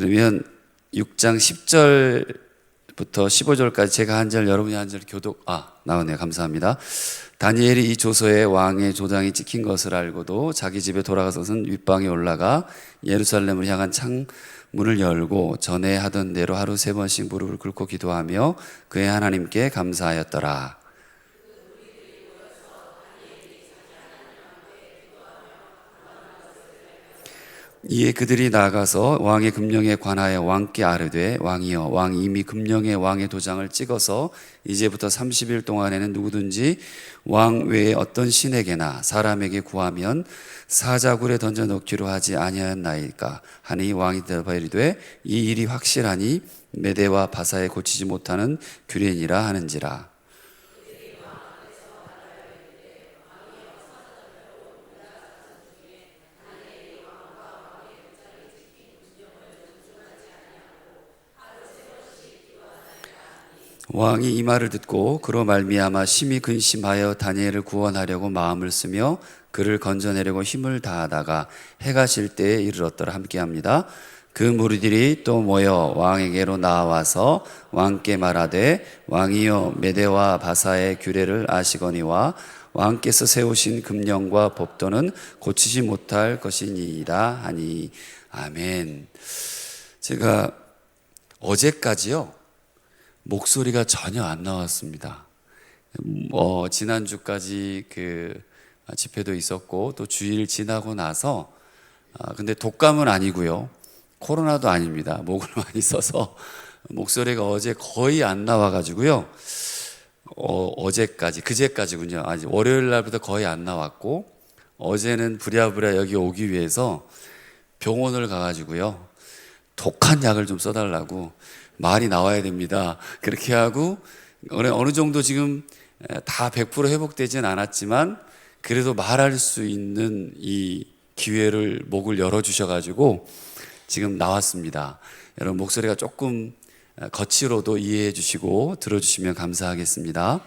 그러면 6장 10절부터 15절까지 제가 한 절, 여러분이 한 절 교독, 나오네요. 감사합니다. 다니엘이 이 조서에 왕의 조장이 찍힌 것을 알고도 자기 집에 돌아가서는 윗방에 올라가 예루살렘을 향한 창문을 열고 전에 하던 대로 하루 3번씩 무릎을 꿇고 기도하며 그의 하나님께 감사하였더라. 이에 그들이 나가서 왕의 금령에 관하여 왕께 아뢰되 왕이여 왕이 이미 금령에 왕의 도장을 찍어서 이제부터 30일 동안에는 누구든지 왕 외에 어떤 신에게나 사람에게 구하면 사자굴에 던져 넣기로 하지 아니하였나이까 하니 왕이 대답하여 이르되 이 일이 확실하니 메대와 바사에 고치지 못하는 규례니라 하는지라. 왕이 이 말을 듣고 그로 말미암아 심히 근심하여 다니엘을 구원하려고 마음을 쓰며 그를 건져내려고 힘을 다하다가 해가 질 때에 이르렀더라. 함께합니다. 그 무리들이 또 모여 왕에게로 나와서 왕께 말하되 왕이여 메대와 바사의 규례를 아시거니와 왕께서 세우신 금령과 법도는 고치지 못할 것이니이다 하니. 아멘. 제가 어제까지요 목소리가 전혀 안 나왔습니다. 지난주까지 그 집회도 있었고 또 주일 지나고 나서 근데 독감은 아니고요. 코로나도 아닙니다. 목을 많이 써서 목소리가 어제 거의 안 나와가지고요. 어제까지, 그제까지군요. 아직 월요일 날부터 거의 안 나왔고 어제는 부랴부랴 여기 오기 위해서 병원을 가가지고요. 독한 약을 좀 써달라고 말이 나와야 됩니다. 그렇게 하고 어느 정도 지금 다 100% 회복되진 않았지만 그래도 말할 수 있는 이 기회를 목을 열어주셔가지고 지금 나왔습니다. 여러분 목소리가 조금 거칠어도 이해해 주시고 들어주시면 감사하겠습니다.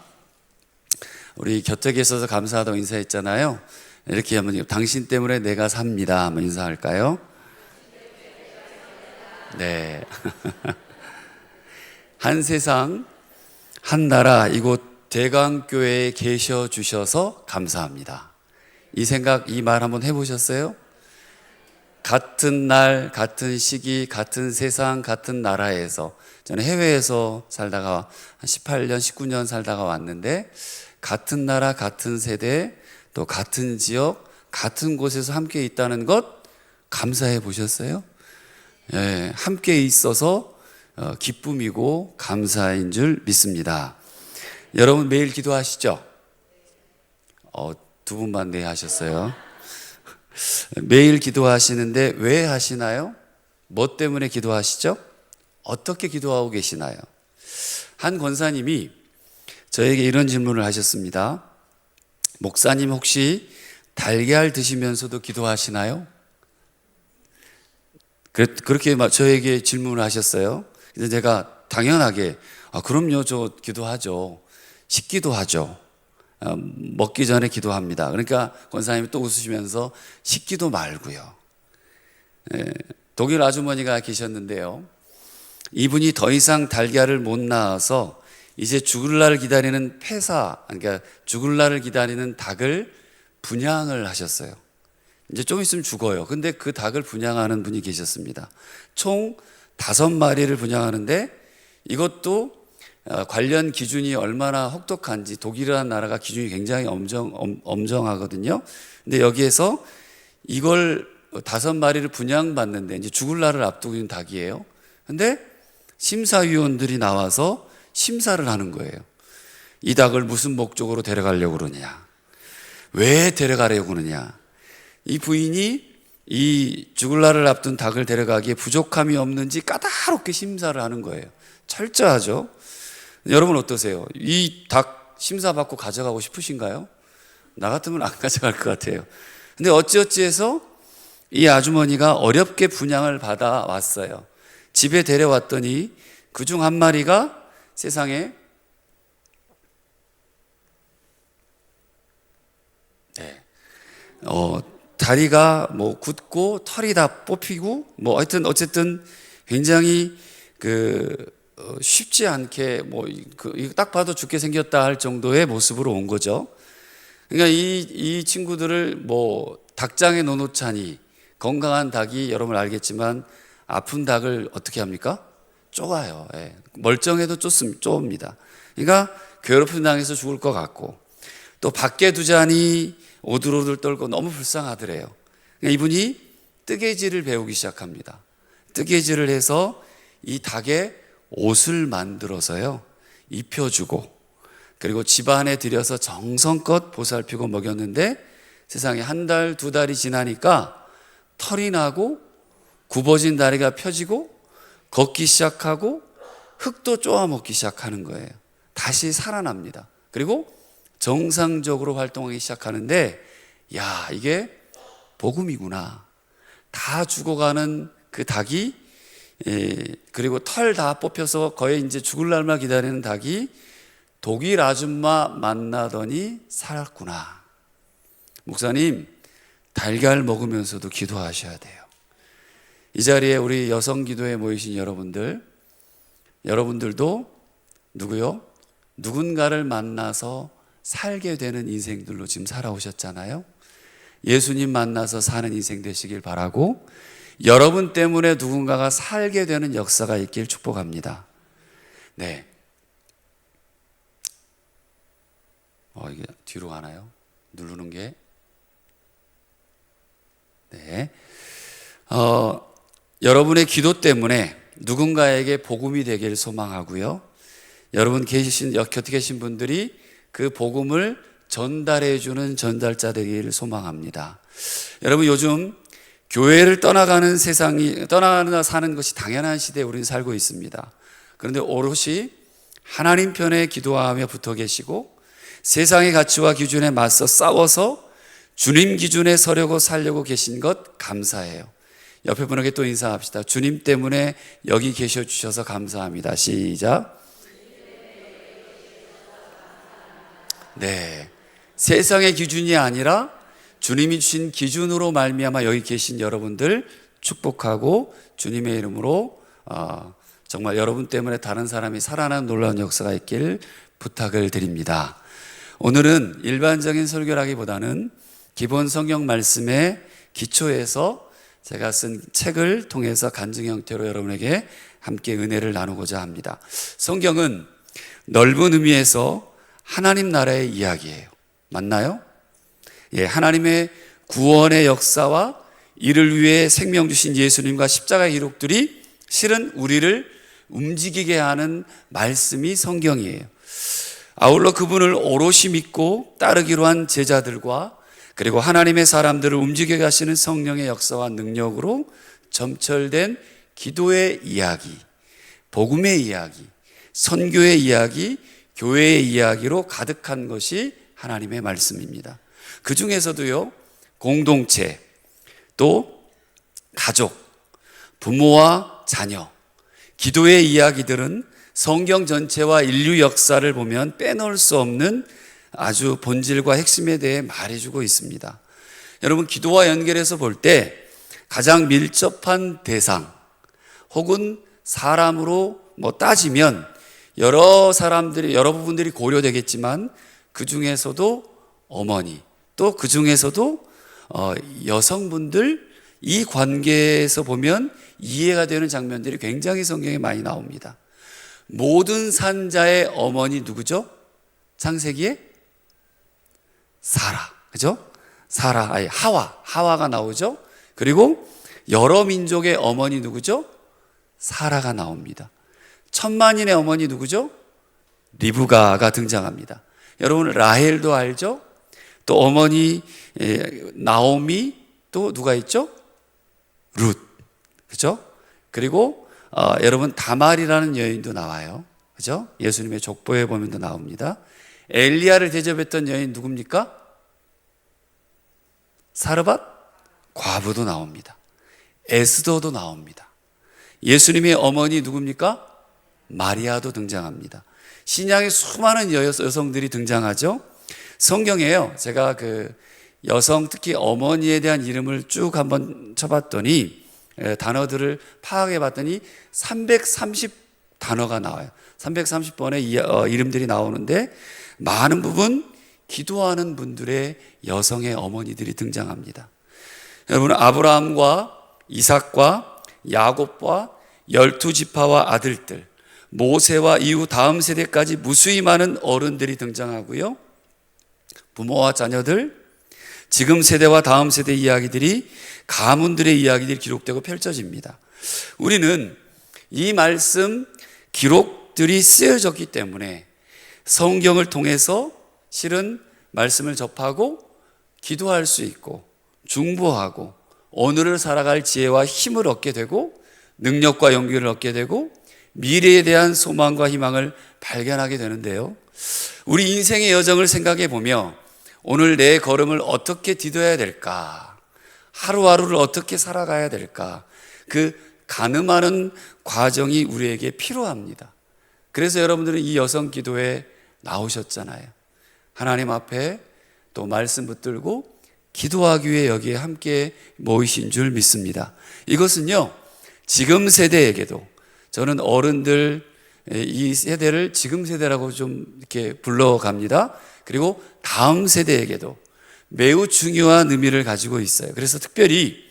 우리 곁에 계셔서 감사하다고 인사했잖아요. 이렇게 한번 당신 때문에 내가 삽니다 한번 인사할까요? 네. 한 세상 한 나라 이곳 대강교회에 계셔 주셔서 감사합니다. 이 생각, 이 말 한번 해보셨어요? 같은 날, 같은 시기, 같은 세상, 같은 나라에서 저는 해외에서 살다가 한 18년, 19년 살다가 왔는데 같은 나라, 같은 세대, 또 같은 지역, 같은 곳에서 함께 있다는 것 감사해 보셨어요? 예, 함께 있어서 기쁨이고 감사인 줄 믿습니다. 여러분 매일 기도하시죠? 두 분만 네 하셨어요. 매일 기도하시는데 왜 하시나요? 뭐 때문에 기도하시죠? 어떻게 기도하고 계시나요? 한 권사님이 저에게 이런 질문을 하셨습니다. 목사님 혹시 달걀 드시면서도 기도하시나요? 그렇게 저에게 질문을 하셨어요. 그래서 제가 당연하게 그럼요, 저 기도하죠. 식기도 하죠. 먹기 전에 기도합니다. 그러니까 권사님이 또 웃으시면서 식기도 말고요. 독일 아주머니가 계셨는데요. 이분이 더 이상 달걀을 못 낳아서 이제 죽을 날을 기다리는 폐사, 그러니까 죽을 날을 기다리는 닭을 분양을 하셨어요. 이제 좀 있으면 죽어요. 근데 그 닭을 분양하는 분이 계셨습니다. 총 5마리를 분양하는데 이것도 관련 기준이 얼마나 혹독한지, 독일이라는 나라가 기준이 굉장히 엄정하거든요. 근데 여기에서 이걸 5마리를 분양받는데 이제 죽을 날을 앞두고 있는 닭이에요. 근데 심사위원들이 나와서 심사를 하는 거예요. 이 닭을 무슨 목적으로 데려가려고 그러냐, 왜 데려가려고 그러냐. 이 부인이 이 죽을 날을 앞둔 닭을 데려가기에 부족함이 없는지 까다롭게 심사를 하는 거예요. 철저하죠. 여러분 어떠세요? 이 닭 심사받고 가져가고 싶으신가요? 나 같으면 안 가져갈 것 같아요. 근데 어찌어찌해서 이 아주머니가 어렵게 분양을 받아왔어요. 집에 데려왔더니 그중 한 마리가 세상에 다리가 뭐 굳고 털이 다 뽑히고 뭐 하여튼 어쨌든 굉장히 쉽지 않게 딱 봐도 죽게 생겼다 할 정도의 모습으로 온 거죠. 그러니까 이 친구들을 닭장에 넣어놓자니, 건강한 닭이 여러분 알겠지만 아픈 닭을 어떻게 합니까? 쪼아요. 예. 멀쩡해도 쪼습니다. 그러니까 괴롭힘 당해서 죽을 것 같고, 또 밖에 두자니 오들오들 떨고 너무 불쌍하더래요. 그러니까 이분이 뜨개질을 배우기 시작합니다. 뜨개질을 해서 이 닭의 옷을 만들어서요 입혀주고, 그리고 집안에 들여서 정성껏 보살피고 먹였는데, 세상에 한 달, 두 달이 지나니까 털이 나고 굽어진 다리가 펴지고 걷기 시작하고 흙도 쪼아 먹기 시작하는 거예요. 다시 살아납니다. 그리고 정상적으로 활동하기 시작하는데, 야, 이게 복음이구나. 다 죽어가는 그 닭이, 그리고 털 다 뽑혀서 거의 이제 죽을 날만 기다리는 닭이 독일 아줌마 만나더니 살았구나. 목사님, 달걀 먹으면서도 기도하셔야 돼요. 이 자리에 우리 여성 기도에 모이신 여러분들도 누구요? 누군가를 만나서 살게 되는 인생들로 지금 살아오셨잖아요. 예수님 만나서 사는 인생 되시길 바라고, 여러분 때문에 누군가가 살게 되는 역사가 있길 축복합니다. 네. 이게 뒤로 가나요? 누르는 게. 네. 여러분의 기도 때문에 누군가에게 복음이 되기를 소망하고요. 여러분 곁에 계신 분들이 그 복음을 전달해 주는 전달자 되기를 소망합니다. 여러분, 요즘 교회를 떠나가는 사는 것이 당연한 시대에 우리는 살고 있습니다. 그런데 오롯이 하나님 편에 기도하며 붙어 계시고, 세상의 가치와 기준에 맞서 싸워서 주님 기준에 서려고 살려고 계신 것 감사해요. 옆에 분에게 또 인사합시다. 주님 때문에 여기 계셔 주셔서 감사합니다. 시작. 네, 세상의 기준이 아니라 주님이 주신 기준으로 말미암아 여기 계신 여러분들 축복하고, 주님의 이름으로 정말 여러분 때문에 다른 사람이 살아나는 놀라운 역사가 있길 부탁을 드립니다. 오늘은 일반적인 설교라기보다는 기본 성경 말씀의 기초에서 제가 쓴 책을 통해서 간증 형태로 여러분에게 함께 은혜를 나누고자 합니다. 성경은 넓은 의미에서 하나님 나라의 이야기예요. 맞나요? 예, 하나님의 구원의 역사와 이를 위해 생명 주신 예수님과 십자가의 기록들이 실은 우리를 움직이게 하는 말씀이 성경이에요. 아울러 그분을 오롯이 믿고 따르기로 한 제자들과, 그리고 하나님의 사람들을 움직여 가시는 성령의 역사와 능력으로 점철된 기도의 이야기, 복음의 이야기, 선교의 이야기, 교회의 이야기로 가득한 것이 하나님의 말씀입니다. 그 중에서도요, 공동체, 또 가족, 부모와 자녀, 기도의 이야기들은 성경 전체와 인류 역사를 보면 빼놓을 수 없는 아주 본질과 핵심에 대해 말해주고 있습니다. 여러분, 기도와 연결해서 볼 때 가장 밀접한 대상 혹은 사람으로 따지면 여러 부분들이 고려되겠지만, 그 중에서도 어머니, 또 그 중에서도 여성분들, 이 관계에서 보면 이해가 되는 장면들이 굉장히 성경에 많이 나옵니다. 모든 산자의 어머니 누구죠? 창세기에 사라, 그죠? 사라, 하와가 나오죠. 그리고 여러 민족의 어머니 누구죠? 사라가 나옵니다. 천만인의 어머니 누구죠? 리브가가 등장합니다. 여러분, 라헬도 알죠? 또 어머니 나오미, 또 누가 있죠? 룻, 그죠? 그리고 여러분, 다말이라는 여인도 나와요. 그죠? 예수님의 족보에 보면도 나옵니다. 엘리야를 대접했던 여인 누굽니까? 사르밧 과부도 나옵니다. 에스더도 나옵니다. 예수님의 어머니 누굽니까? 마리아도 등장합니다. 신약에 수많은 여성들이 등장하죠. 성경에요, 제가 그 여성, 특히 어머니에 대한 이름을 쭉 한번 쳐봤더니 단어들을 파악해 봤더니 330단어가 나와요. 330번의 이름들이 나오는데 많은 부분 기도하는 분들의 여성의 어머니들이 등장합니다. 여러분, 아브라함과 이삭과 야곱과 12지파와 아들들, 모세와 이후 다음 세대까지 무수히 많은 어른들이 등장하고요. 부모와 자녀들, 지금 세대와 다음 세대 이야기들이, 가문들의 이야기들이 기록되고 펼쳐집니다. 우리는 이 말씀 기록들이 쓰여졌기 때문에 성경을 통해서 실은 말씀을 접하고 기도할 수 있고 중보하고 오늘을 살아갈 지혜와 힘을 얻게 되고 능력과 용기를 얻게 되고 미래에 대한 소망과 희망을 발견하게 되는데요. 우리 인생의 여정을 생각해 보며 오늘 내 걸음을 어떻게 디뎌야 될까? 하루하루를 어떻게 살아가야 될까? 그 가늠하는 과정이 우리에게 필요합니다. 그래서 여러분들은 이 여성 기도에 나오셨잖아요. 하나님 앞에 또 말씀 붙들고 기도하기 위해 여기에 함께 모이신 줄 믿습니다. 이것은요, 지금 세대에게도, 저는 어른들 이 세대를 지금 세대라고 좀 이렇게 불러갑니다. 그리고 다음 세대에게도 매우 중요한 의미를 가지고 있어요. 그래서 특별히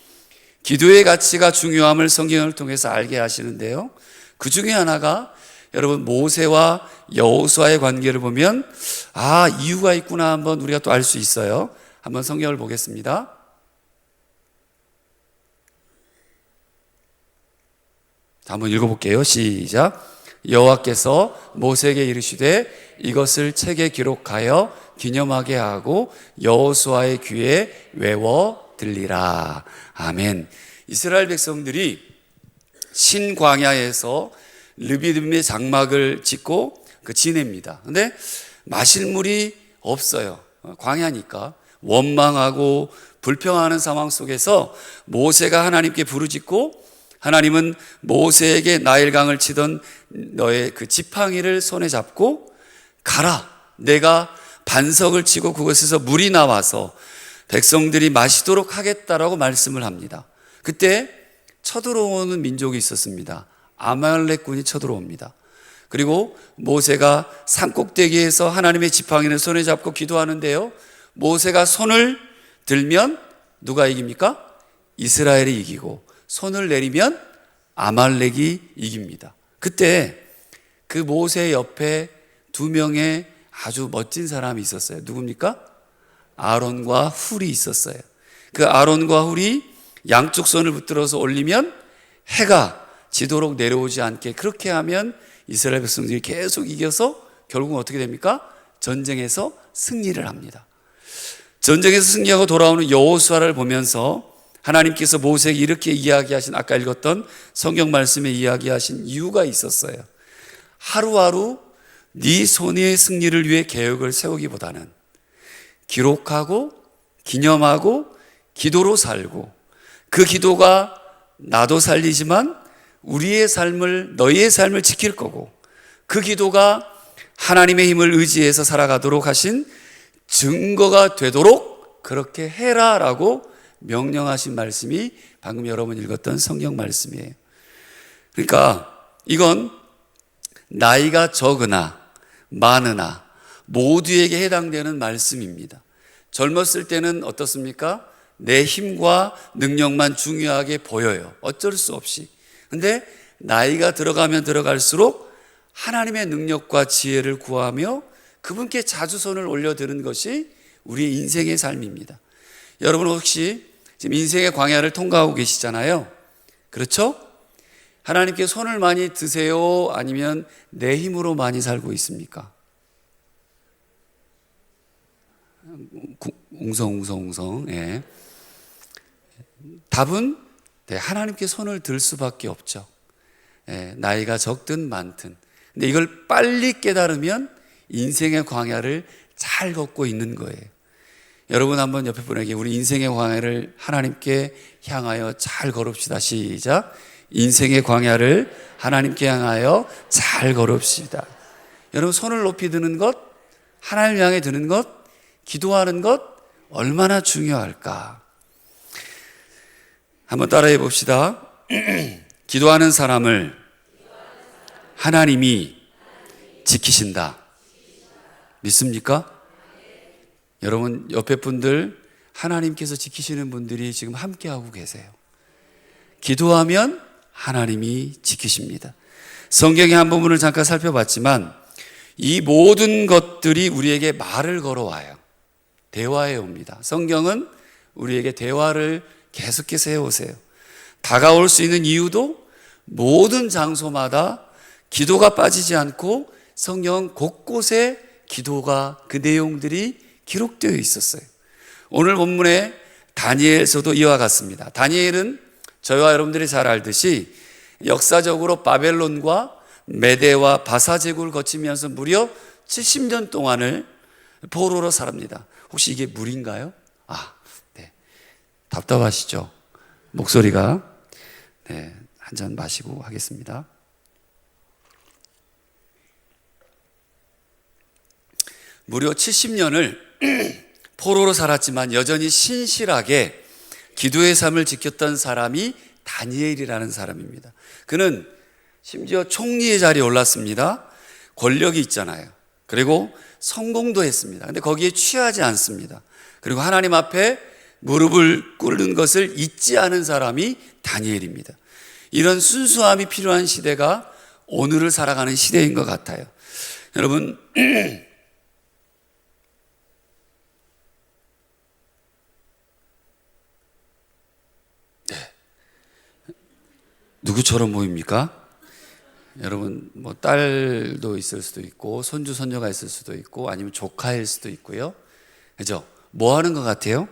기도의 가치가 중요함을 성경을 통해서 알게 하시는데요. 그 중에 하나가 여러분 모세와 여호수아의 관계를 보면 이유가 있구나 한번 우리가 또 알 수 있어요. 한번 성경을 보겠습니다. 한번 읽어볼게요. 시작. 여호와께서 모세에게 이르시되 이것을 책에 기록하여 기념하게 하고 여호수아의 귀에 외워 들리라. 아멘. 이스라엘 백성들이 신광야에서 르비딤의 장막을 짓고 지냅니다. 근데 마실 물이 없어요. 광야니까 원망하고 불평하는 상황 속에서 모세가 하나님께 부르짖고 하나님은 모세에게 나일강을 치던 너의 그 지팡이를 손에 잡고 가라. 내가 반석을 치고 그곳에서 물이 나와서 백성들이 마시도록 하겠다라고 말씀을 합니다. 그때 쳐들어오는 민족이 있었습니다. 아말렉군이 쳐들어옵니다. 그리고 모세가 산꼭대기에서 하나님의 지팡이를 손에 잡고 기도하는데요. 모세가 손을 들면 누가 이깁니까? 이스라엘이 이기고 손을 내리면 아말렉이 이깁니다. 그때 그 모세 옆에 두 명의 아주 멋진 사람이 있었어요. 누굽니까? 아론과 훌이 있었어요. 그 아론과 훌이 양쪽 손을 붙들어서 올리면 해가 지도록 내려오지 않게 그렇게 하면 이스라엘 백성들이 계속 이겨서 결국은 어떻게 됩니까? 전쟁에서 승리를 합니다. 전쟁에서 승리하고 돌아오는 여호수아를 보면서 하나님께서 모세에게 이렇게 이야기하신, 아까 읽었던 성경 말씀에 이야기하신 이유가 있었어요. 하루하루 네 손의 승리를 위해 계획을 세우기보다는 기록하고 기념하고 기도로 살고, 그 기도가 나도 살리지만 우리의 삶을, 너희의 삶을 지킬 거고, 그 기도가 하나님의 힘을 의지해서 살아가도록 하신 증거가 되도록 그렇게 해라라고 명령하신 말씀이 방금 여러분 읽었던 성경 말씀이에요. 그러니까 이건 나이가 적으나 많으나 모두에게 해당되는 말씀입니다. 젊었을 때는 어떻습니까? 내 힘과 능력만 중요하게 보여요. 어쩔 수 없이. 근데 나이가 들어가면 들어갈수록 하나님의 능력과 지혜를 구하며 그분께 자주 손을 올려드는 것이 우리의 인생의 삶입니다. 여러분 혹시 지금 인생의 광야를 통과하고 계시잖아요. 그렇죠? 하나님께 손을 많이 드세요? 아니면 내 힘으로 많이 살고 있습니까? 웅성웅성. 예. 답은 하나님께 손을 들 수밖에 없죠. 예, 나이가 적든 많든. 근데 이걸 빨리 깨달으면 인생의 광야를 잘 걷고 있는 거예요. 여러분 한번 옆에 분에게 우리 인생의 광야를 하나님께 향하여 잘 걸읍시다. 시작. 인생의 광야를 하나님께 향하여 잘 걸읍시다. 여러분 손을 높이 드는 것, 하나님 향해 드는 것, 기도하는 것 얼마나 중요할까? 한번 따라해 봅시다. 기도하는 사람을 하나님이 지키신다. 믿습니까? 여러분 옆에 분들 하나님께서 지키시는 분들이 지금 함께하고 계세요. 기도하면 하나님이 지키십니다. 성경의 한 부분을 잠깐 살펴봤지만 이 모든 것들이 우리에게 말을 걸어와요. 대화해 옵니다. 성경은 우리에게 대화를 계속해서 해오세요. 다가올 수 있는 이유도 모든 장소마다 기도가 빠지지 않고 성경 곳곳에 기도가 그 내용들이 기록되어 있었어요. 오늘 본문에 다니엘서도 이와 같습니다. 다니엘은 저희와 여러분들이 잘 알듯이 역사적으로 바벨론과 메대와 바사 제국을 거치면서 무려 70년 동안을 포로로 살합니다. 혹시 이게 물인가요? 네. 답답하시죠? 목소리가. 네, 한 잔 마시고 하겠습니다. 무려 70년을 포로로 살았지만 여전히 신실하게 기도의 삶을 지켰던 사람이 다니엘이라는 사람입니다. 그는 심지어 총리의 자리에 올랐습니다. 권력이 있잖아요. 그리고 성공도 했습니다. 근데 거기에 취하지 않습니다. 그리고 하나님 앞에 무릎을 꿇는 것을 잊지 않은 사람이 다니엘입니다. 이런 순수함이 필요한 시대가 오늘을 살아가는 시대인 것 같아요. 여러분, 누구처럼 보입니까? 여러분 뭐 딸도 있을 수도 있고 손주 손녀가 있을 수도 있고 아니면 조카일 수도 있고요. 그죠? 뭐 하는 것 같아요?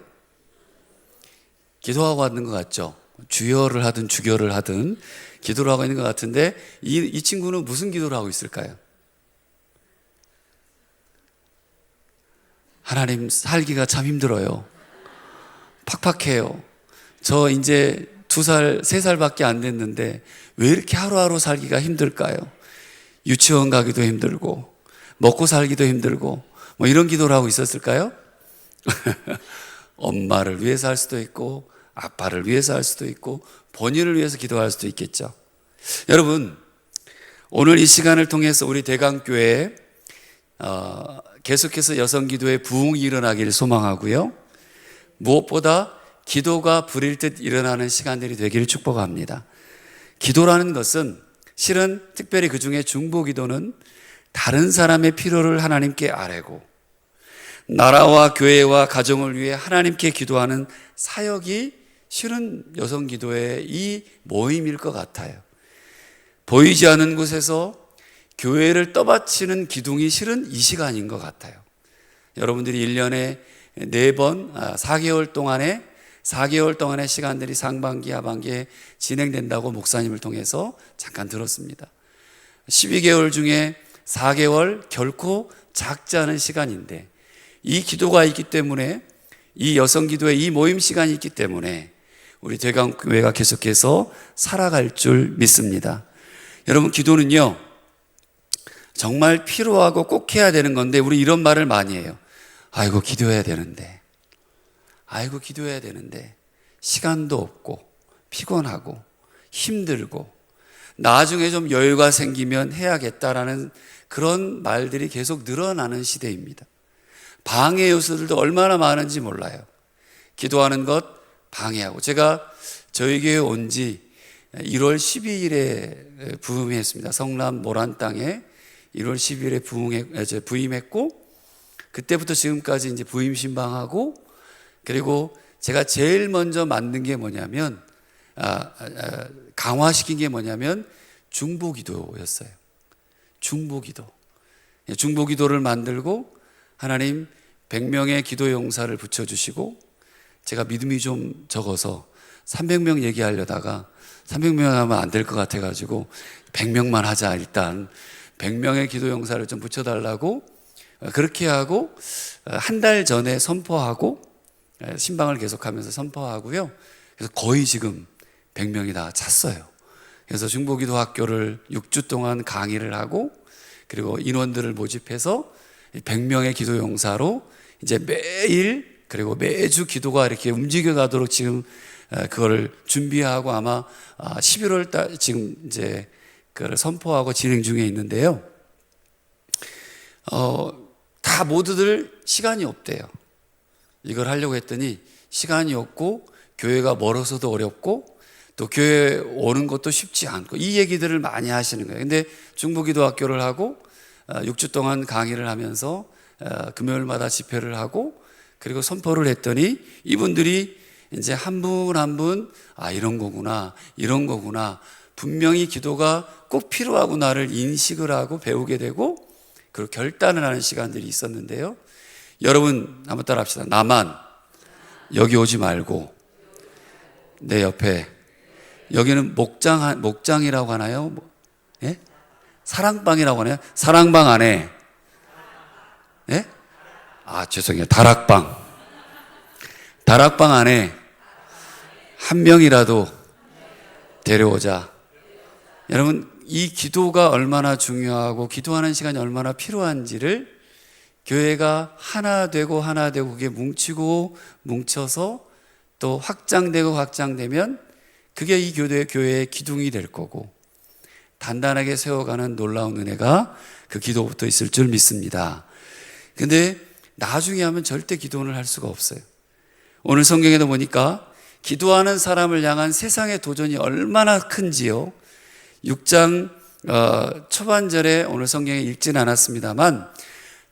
기도하고 있는 것 같죠? 주여를 하든 주교를 하든 기도를 하고 있는 것 같은데 이 친구는 무슨 기도를 하고 있을까요? 하나님, 살기가 참 힘들어요. 팍팍해요. 저 이제 2살, 3살밖에 안 됐는데 왜 이렇게 하루하루 살기가 힘들까요? 유치원 가기도 힘들고 먹고 살기도 힘들고 뭐 이런 기도를 하고 있었을까요? 엄마를 위해서 할 수도 있고 아빠를 위해서 할 수도 있고 본인을 위해서 기도할 수도 있겠죠. 여러분, 오늘 이 시간을 통해서 우리 대강교회에 계속해서 여성기도의 부흥이 일어나기를 소망하고요. 무엇보다 기도가 불일 듯 일어나는 시간들이 되기를 축복합니다. 기도라는 것은 실은 특별히 그 중에 중보기도는 다른 사람의 필요를 하나님께 아뢰고 나라와 교회와 가정을 위해 하나님께 기도하는 사역이 실은 여성기도의 이 모임일 것 같아요. 보이지 않는 곳에서 교회를 떠받치는 기둥이 실은 이 시간인 것 같아요. 여러분들이 1년에 4번, 4개월 동안의 시간들이 상반기, 하반기에 진행된다고 목사님을 통해서 잠깐 들었습니다. 12개월 중에 4개월 결코 작지 않은 시간인데 이 기도가 있기 때문에 이 여성기도의 이 모임 시간이 있기 때문에 우리 대강교회가 계속해서 살아갈 줄 믿습니다. 여러분, 기도는요 정말 필요하고 꼭 해야 되는 건데 우리 이런 말을 많이 해요. 아이고 기도해야 되는데 시간도 없고 피곤하고 힘들고 나중에 좀 여유가 생기면 해야겠다라는 그런 말들이 계속 늘어나는 시대입니다. 방해 요소들도 얼마나 많은지 몰라요. 기도하는 것 방해하고, 제가 저희 교회 온 지 1월 12일에 부임했습니다. 성남 모란 땅에 1월 12일에 부임했고 그때부터 지금까지 이제 부임 신방하고, 그리고 제가 제일 먼저 만든 게 뭐냐면 강화시킨 게 뭐냐면 중보기도였어요. 중보기도를 만들고 하나님 100명의 기도 용사를 붙여주시고, 제가 믿음이 좀 적어서 300명 얘기하려다가 300명 하면 안 될 것 같아가지고 100명만 하자. 일단 100명의 기도 용사를 좀 붙여달라고 그렇게 하고 한 달 전에 선포하고 신방을 계속하면서 선포하고요. 그래서 거의 지금 100명이 다 찼어요. 그래서 중보기도 학교를 6주 동안 강의를 하고 그리고 인원들을 모집해서 100명의 기도 용사로 이제 매일 그리고 매주 기도가 이렇게 움직여 가도록 지금 그거를 준비하고 아마 11월 달 지금 이제 그걸 선포하고 진행 중에 있는데요. 다 모두들 시간이 없대요. 이걸 하려고 했더니 시간이 없고 교회가 멀어서도 어렵고 또 교회 오는 것도 쉽지 않고 이 얘기들을 많이 하시는 거예요. 근데 중부기도학교를 하고 6주 동안 강의를 하면서 금요일마다 집회를 하고 그리고 선포를 했더니 이분들이 이제 한 분 한 분 이런 거구나 이런 거구나 분명히 기도가 꼭 필요하구나를 인식을 하고 배우게 되고 그리고 결단을 하는 시간들이 있었는데요. 여러분 한번 따라 합시다. 나만 여기 오지 말고 내 옆에 여기는 목장이라고 하나요? 예? 사랑방이라고 하나요? 사랑방 안에 예? 죄송해요. 다락방 안에 한 명이라도 데려오자. 여러분 이 기도가 얼마나 중요하고 기도하는 시간이 얼마나 필요한지를 교회가 하나 되고 그게 뭉쳐서 또 확장되면 그게 이 교회의 기둥이 될 거고 단단하게 세워가는 놀라운 은혜가 그 기도부터 있을 줄 믿습니다. 근데 나중에 하면 절대 기도는 할 수가 없어요. 오늘 성경에도 보니까 기도하는 사람을 향한 세상의 도전이 얼마나 큰지요. 6장 초반절에 오늘 성경에 읽지는 않았습니다만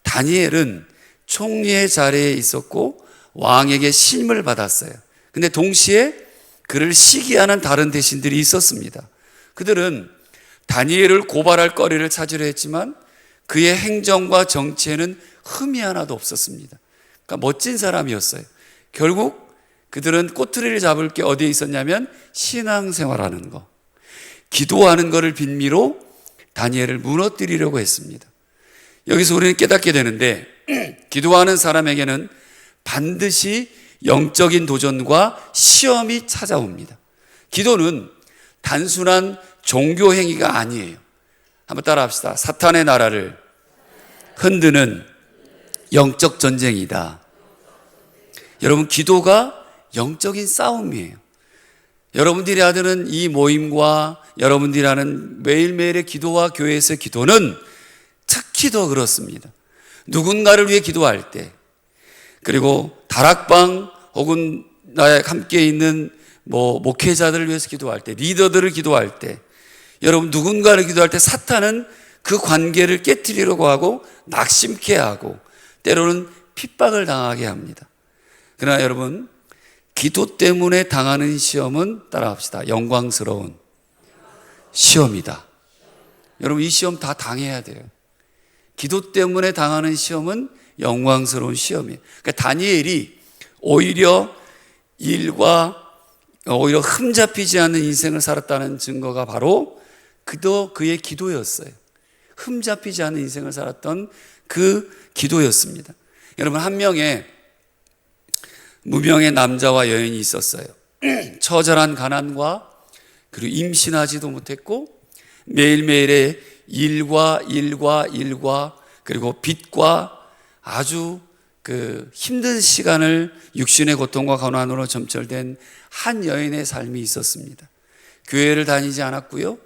다니엘은 총리의 자리에 있었고 왕에게 심을 받았어요. 근데 동시에 그를 시기하는 다른 대신들이 있었습니다. 그들은 다니엘을 고발할 거리를 찾으려 했지만 그의 행정과 정치에는 흠이 하나도 없었습니다. 그러니까 멋진 사람이었어요. 결국 그들은 꼬투리를 잡을 게 어디에 있었냐면 신앙생활하는 거, 기도하는 거를 빈미로 다니엘을 무너뜨리려고 했습니다. 여기서 우리는 깨닫게 되는데 기도하는 사람에게는 반드시 영적인 도전과 시험이 찾아옵니다. 기도는 단순한 종교 행위가 아니에요. 한번 따라 합시다. 사탄의 나라를 흔드는 영적 전쟁이다. 여러분 기도가 영적인 싸움이에요. 여러분들이 하는 이 모임과 여러분들이 하는 매일매일의 기도와 교회에서의 기도는 특히 더 그렇습니다. 누군가를 위해 기도할 때 그리고 다락방 혹은 나와 함께 있는 목회자들을 위해서 기도할 때 리더들을 기도할 때 여러분 누군가를 기도할 때 사탄은 그 관계를 깨트리려고 하고 낙심케 하고 때로는 핍박을 당하게 합니다. 그러나 여러분 기도 때문에 당하는 시험은 따라합시다. 영광스러운 시험이다. 여러분 이 시험 다 당해야 돼요. 기도 때문에 당하는 시험은 영광스러운 시험이에요. 그러니까 다니엘이 오히려 흠 잡히지 않는 인생을 살았다는 증거가 바로 그의 기도였어요. 흠 잡히지 않는 인생을 살았던 그 기도였습니다. 여러분 한 명의 무명의 남자와 여인이 있었어요. 처절한 가난과 그리고 임신하지도 못했고 매일매일의 일과 그리고 빚과 아주 그 힘든 시간을 육신의 고통과 고난으로 점철된 한 여인의 삶이 있었습니다. 교회를 다니지 않았고요.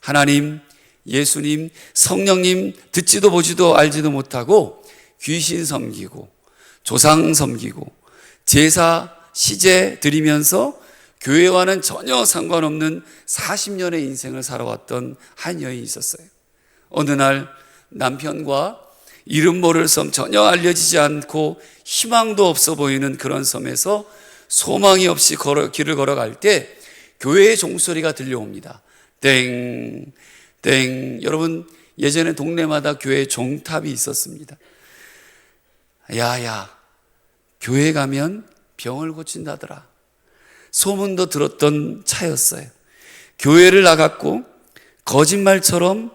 하나님, 예수님, 성령님 듣지도 보지도 알지도 못하고 귀신 섬기고 조상 섬기고 제사, 시제 드리면서 교회와는 전혀 상관없는 40년의 인생을 살아왔던 한 여인이 있었어요. 어느 날 남편과 이름 모를 섬, 전혀 알려지지 않고 희망도 없어 보이는 그런 섬에서 소망이 없이 길을 걸어갈 때 교회의 종소리가 들려옵니다. 땡, 땡. 여러분 예전에 동네마다 교회 종탑이 있었습니다. 야야, 교회 가면 병을 고친다더라. 소문도 들었던 차였어요. 교회를 나갔고 거짓말처럼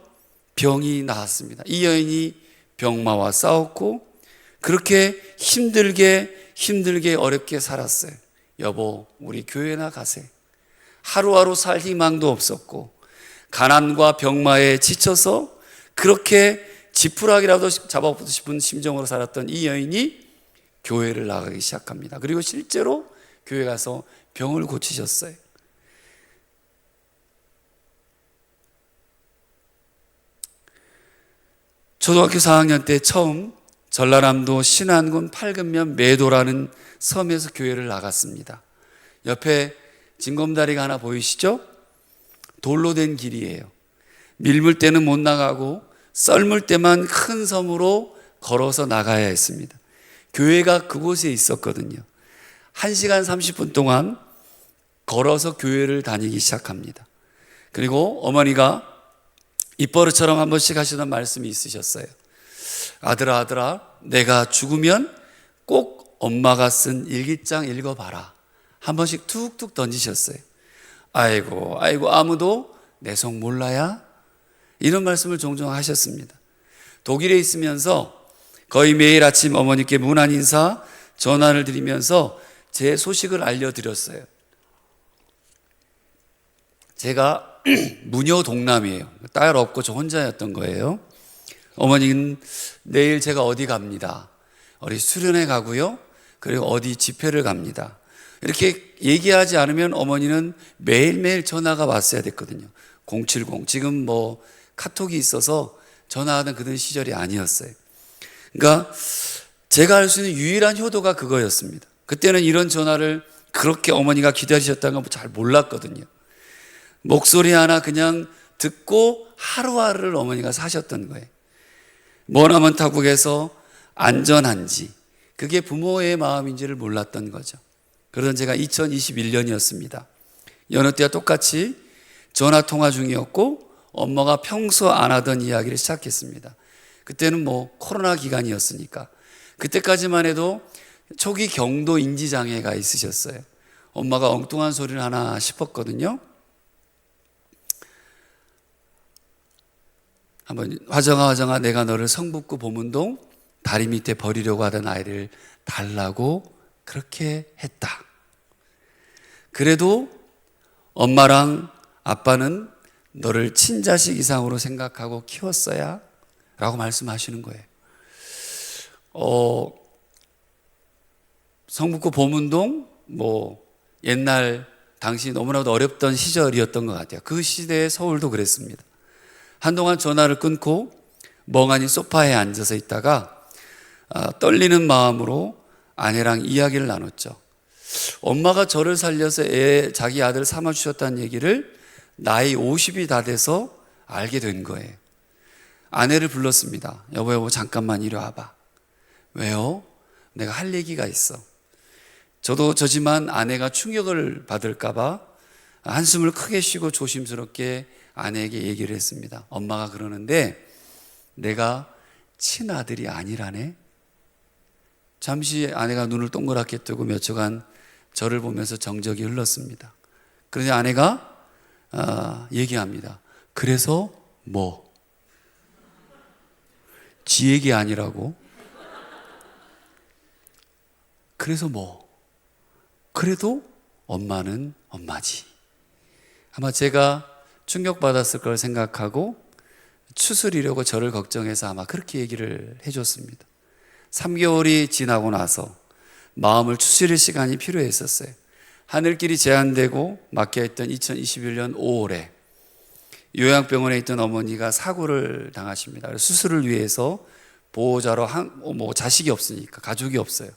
병이 나았습니다. 이 여인이 병마와 싸웠고 그렇게 힘들게 어렵게 살았어요. 여보, 우리 교회나 가세. 하루하루 살 희망도 없었고 가난과 병마에 지쳐서 그렇게 지푸라기라도 잡아보고 싶은 심정으로 살았던 이 여인이 교회를 나가기 시작합니다. 그리고 실제로 교회 가서 병을 고치셨어요. 초등학교 4학년 때 처음 전라남도 신안군 팔근면 매도라는 섬에서 교회를 나갔습니다. 옆에 징검다리가 하나 보이시죠? 돌로 된 길이에요. 밀물 때는 못 나가고 썰물 때만 큰 섬으로 걸어서 나가야 했습니다. 교회가 그곳에 있었거든요. 1시간 30분 동안 걸어서 교회를 다니기 시작합니다. 그리고 어머니가 입버릇처럼 한 번씩 하시던 말씀이 있으셨어요. 아들아, 아들아, 내가 죽으면 꼭 엄마가 쓴 일기장 읽어봐라. 한 번씩 툭툭 던지셨어요. 아이고, 아이고, 아무도 내 속 몰라야? 이런 말씀을 종종 하셨습니다. 독일에 있으면서 거의 매일 아침 어머니께 문안 인사, 전화를 드리면서 제 소식을 알려드렸어요. 제가 무녀 동남이에요. 딸 없고 저 혼자였던 거예요. 어머니는 내일 제가 어디 갑니다. 어디 수련회 가고요. 그리고 어디 집회를 갑니다. 이렇게 얘기하지 않으면 어머니는 매일매일 전화가 왔어야 됐거든요. 070. 지금 뭐 카톡이 있어서 전화하던 그런 시절이 아니었어요. 그러니까 제가 할 수 있는 유일한 효도가 그거였습니다. 그때는 이런 전화를 그렇게 어머니가 기다리셨다는 걸 잘 몰랐거든요. 목소리 하나 그냥 듣고 하루하루를 어머니가 사셨던 거예요. 머나먼 타국에서 안전한지 그게 부모의 마음인지를 몰랐던 거죠. 그러던 제가 2021년이었습니다. 여느 때와 똑같이 전화통화 중이었고 엄마가 평소 안 하던 이야기를 시작했습니다. 그때는 뭐 코로나 기간이었으니까 그때까지만 해도 초기 경도 인지장애가 있으셨어요. 엄마가 엉뚱한 소리를 하나 싶었거든요. 한번 화정아 내가 너를 성북구 보문동 다리 밑에 버리려고 하던 아이를 달라고 그렇게 했다. 그래도 엄마랑 아빠는 너를 친자식 이상으로 생각하고 키웠어야 라고 말씀하시는 거예요. 성북구 보문동 뭐 옛날 당시 너무나도 어렵던 시절이었던 것 같아요. 그 시대의 서울도 그랬습니다. 한동안 전화를 끊고 멍하니 소파에 앉아서 있다가 떨리는 마음으로 아내랑 이야기를 나눴죠. 엄마가 저를 살려서 자기 아들 삼아주셨다는 얘기를 나이 50이 다 돼서 알게 된 거예요. 아내를 불렀습니다. 여보 잠깐만 이리 와봐. 왜요? 내가 할 얘기가 있어. 저도 저지만 아내가 충격을 받을까 봐 한숨을 크게 쉬고 조심스럽게 아내에게 얘기를 했습니다. 엄마가 그러는데 내가 친아들이 아니라네. 잠시 아내가 눈을 동그랗게 뜨고 몇 초간 저를 보면서 정적이 흘렀습니다. 그런데 아내가 얘기합니다. 그래서 뭐? 지 얘기 아니라고? 그래서 뭐? 그래도 엄마는 엄마지. 아마 제가 충격받았을 걸 생각하고 추스리려고 저를 걱정해서 아마 그렇게 얘기를 해줬습니다. 3개월이 지나고 나서 마음을 추스릴 시간이 필요했었어요. 하늘길이 제한되고 막혀있던 2021년 5월에 요양병원에 있던 어머니가 사고를 당하십니다. 수술을 위해서 보호자로 자식이 없으니까 가족이 없어요.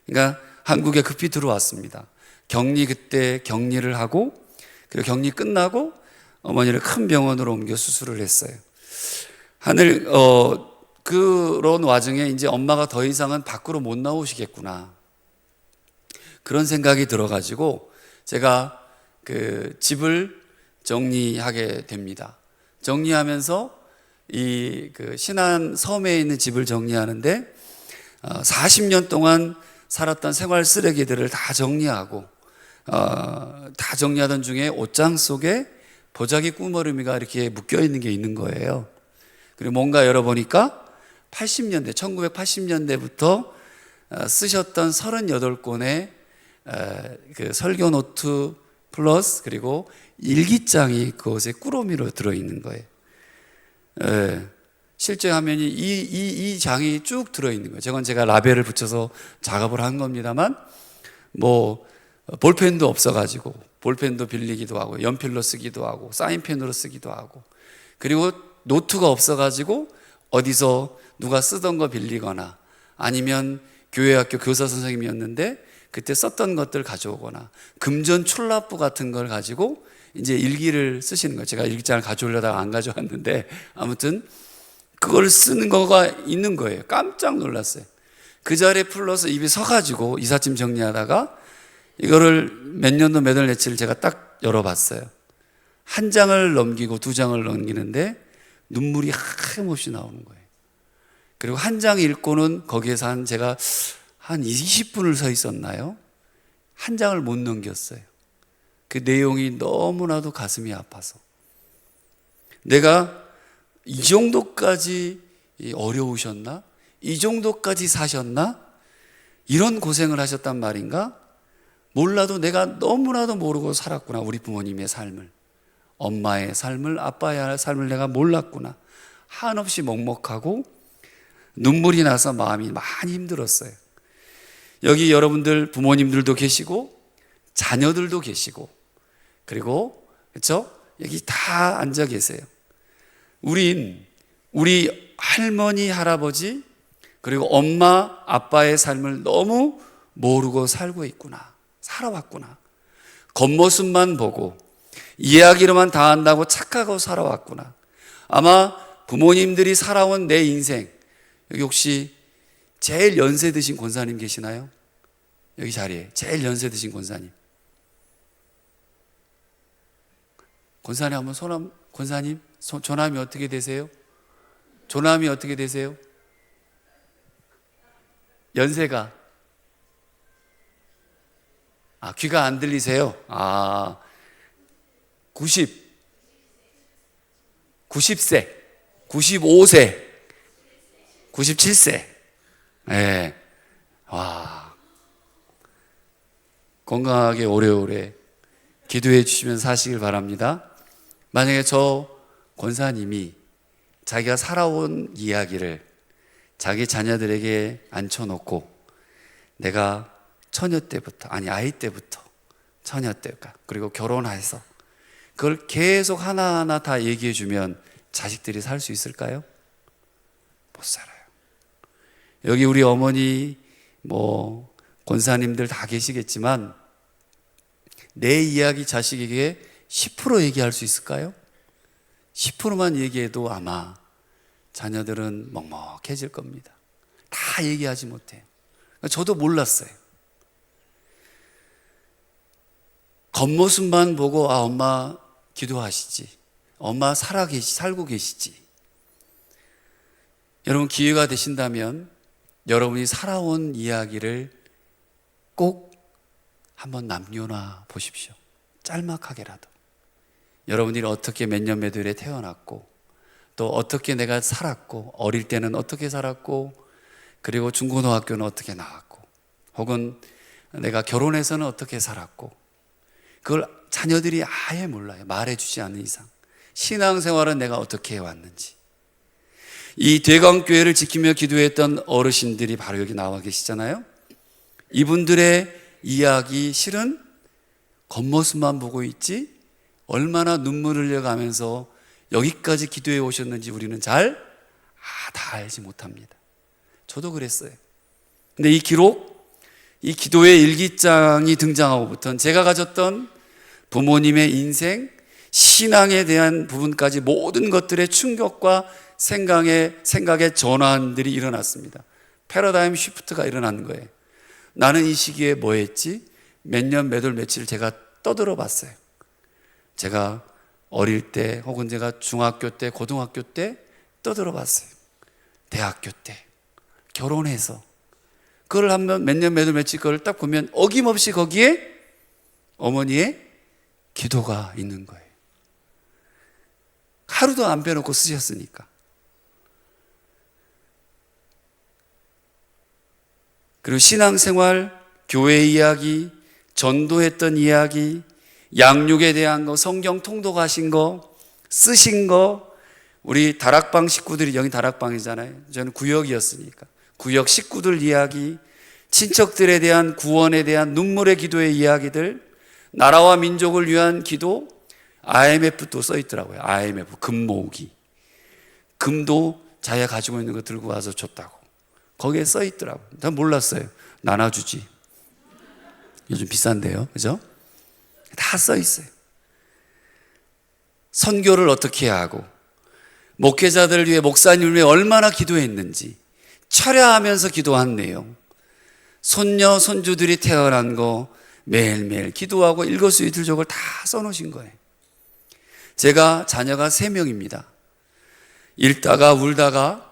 그러니까 한국에 급히 들어왔습니다. 그때 격리를 하고 그리고 격리 끝나고 어머니를 큰 병원으로 옮겨 수술을 했어요. 그런 와중에 이제 엄마가 더 이상은 밖으로 못 나오시겠구나. 그런 생각이 들어가지고 제가 그 집을 정리하게 됩니다. 정리하면서 그 신안 섬에 있는 집을 정리하는데 40년 동안 살았던 생활 쓰레기들을 다 정리하고 다 정리하던 중에 옷장 속에 보자기 꾸머리미가 이렇게 묶여 있는 게 있는 거예요. 그리고 뭔가 열어보니까 1980년대부터 쓰셨던 38권의 그 설교 노트 플러스 그리고 일기장이 그것에 꾸러미로 들어있는 거예요. 실제 화면이 이 장이 쭉 들어있는 거예요. 제가 라벨을 붙여서 작업을 한 겁니다만 볼펜도 없어가지고 볼펜도 빌리기도 하고 연필로 쓰기도 하고 사인펜으로 쓰기도 하고, 그리고 노트가 없어가지고 어디서 누가 쓰던 거 빌리거나, 아니면 교회 학교 교사 선생님이었는데 그때 썼던 것들 가져오거나, 금전 출납부 같은 걸 가지고 이제 일기를 쓰시는 거예요. 제가 일기장을 가져오려다가 안 가져왔는데 아무튼 그걸 쓰는 거가 있는 거예요. 깜짝 놀랐어요. 그 자리에 풀러서 입이 서가지고 이삿짐 정리하다가 이거를 몇 년도 몇 월 며칠 제가 딱 열어봤어요. 한 장을 넘기고 두 장을 넘기는데 눈물이 하염없이 나오는 거예요. 그리고 한 장 읽고는 거기에서 제가 한 20분을 서 있었나요? 한 장을 못 넘겼어요. 그 내용이 너무나도 가슴이 아파서, 내가 이 정도까지 어려우셨나? 이 정도까지 사셨나? 이런 고생을 하셨단 말인가? 몰라도 내가 너무나도 모르고 살았구나. 우리 부모님의 삶을, 엄마의 삶을, 아빠의 삶을 내가 몰랐구나. 한없이 먹먹하고 눈물이 나서 마음이 많이 힘들었어요. 여기 여러분들 부모님들도 계시고 자녀들도 계시고, 그리고 그렇죠? 여기 다 앉아 계세요. 우리 할머니, 할아버지, 그리고 엄마, 아빠의 삶을 너무 모르고 살고 있구나. 살아왔구나. 겉모습만 보고 이야기로만 다 한다고 착하고 살아왔구나. 아마 부모님들이 살아온 내 인생, 여기 혹시 제일 연세 드신 권사님 계시나요? 여기 자리에 제일 연세 드신 권사님. 권사님 한번 권사님 조남이 어떻게 되세요? 조남이 어떻게 되세요? 연세가, 귀가 안 들리세요? 90세, 95세, 97세. 네. 와. 건강하게 오래오래 기도해 주시면서 사시길 바랍니다. 만약에 저 권사님이 자기가 살아온 이야기를 자기 자녀들에게 앉혀놓고, 내가 아이 때부터 처녀 때까, 그리고 결혼해서 그걸 계속 하나하나 다 얘기해 주면 자식들이 살 수 있을까요? 못 살아요. 여기 우리 어머니, 권사님들 다 계시겠지만 내 이야기 자식에게 10% 얘기할 수 있을까요? 10%만 얘기해도 아마 자녀들은 먹먹해질 겁니다. 다 얘기하지 못해요. 저도 몰랐어요. 겉모습만 보고 엄마 기도하시지, 엄마 살고 계시지. 여러분, 기회가 되신다면 여러분이 살아온 이야기를 꼭 한번 남겨놔 보십시오. 짤막하게라도. 여러분이 어떻게 몇 년 몇 월에 태어났고, 또 어떻게 내가 살았고, 어릴 때는 어떻게 살았고, 그리고 중고등학교는 어떻게 나왔고, 혹은 내가 결혼해서는 어떻게 살았고, 그걸 자녀들이 아예 몰라요. 말해주지 않는 이상. 신앙생활은 내가 어떻게 해왔는지. 이 대강교회를 지키며 기도했던 어르신들이 바로 여기 나와 계시잖아요. 이분들의 이야기, 실은 겉모습만 보고 있지 얼마나 눈물을 흘려가면서 여기까지 기도해 오셨는지 우리는 다 알지 못합니다. 저도 그랬어요. 근데 이 기록, 이 기도의 일기장이 등장하고부터는 제가 가졌던 부모님의 인생, 신앙에 대한 부분까지 모든 것들의 충격과 생각의 전환들이 일어났습니다. 패러다임 쉬프트가 일어난 거예요. 나는 이 시기에 뭐 했지? 몇 년, 몇 월, 며칠 제가 떠들어 봤어요. 제가 어릴 때, 혹은 제가 중학교 때, 고등학교 때 떠들어 봤어요. 대학교 때, 결혼해서. 그걸 한번 몇 년, 몇 월, 며칠 그걸 딱 보면 어김없이 거기에 어머니의 기도가 있는 거예요. 하루도 안 빼놓고 쓰셨으니까. 그리고 신앙생활, 교회 이야기, 전도했던 이야기, 양육에 대한 거, 성경 통독하신 거, 쓰신 거, 우리 다락방 식구들이, 여기 다락방이잖아요. 저는 구역이었으니까 구역 식구들 이야기, 친척들에 대한 구원에 대한 눈물의 기도의 이야기들, 나라와 민족을 위한 기도, IMF도 써 있더라고요. IMF, 금 모으기. 금도 자기가 가지고 있는 거 들고 와서 줬다고. 거기에 써 있더라고요. 난 몰랐어요. 나눠주지. 요즘 비싼데요. 그죠? 다 써 있어요. 선교를 어떻게 해야 하고, 목회자들을 위해, 목사님을 위해 얼마나 기도했는지 철야하면서 기도한 내용, 손녀, 손주들이 태어난 거 매일매일 기도하고 일거수일투족을 다 써놓으신 거예요. 제가 자녀가 3명입니다. 읽다가 울다가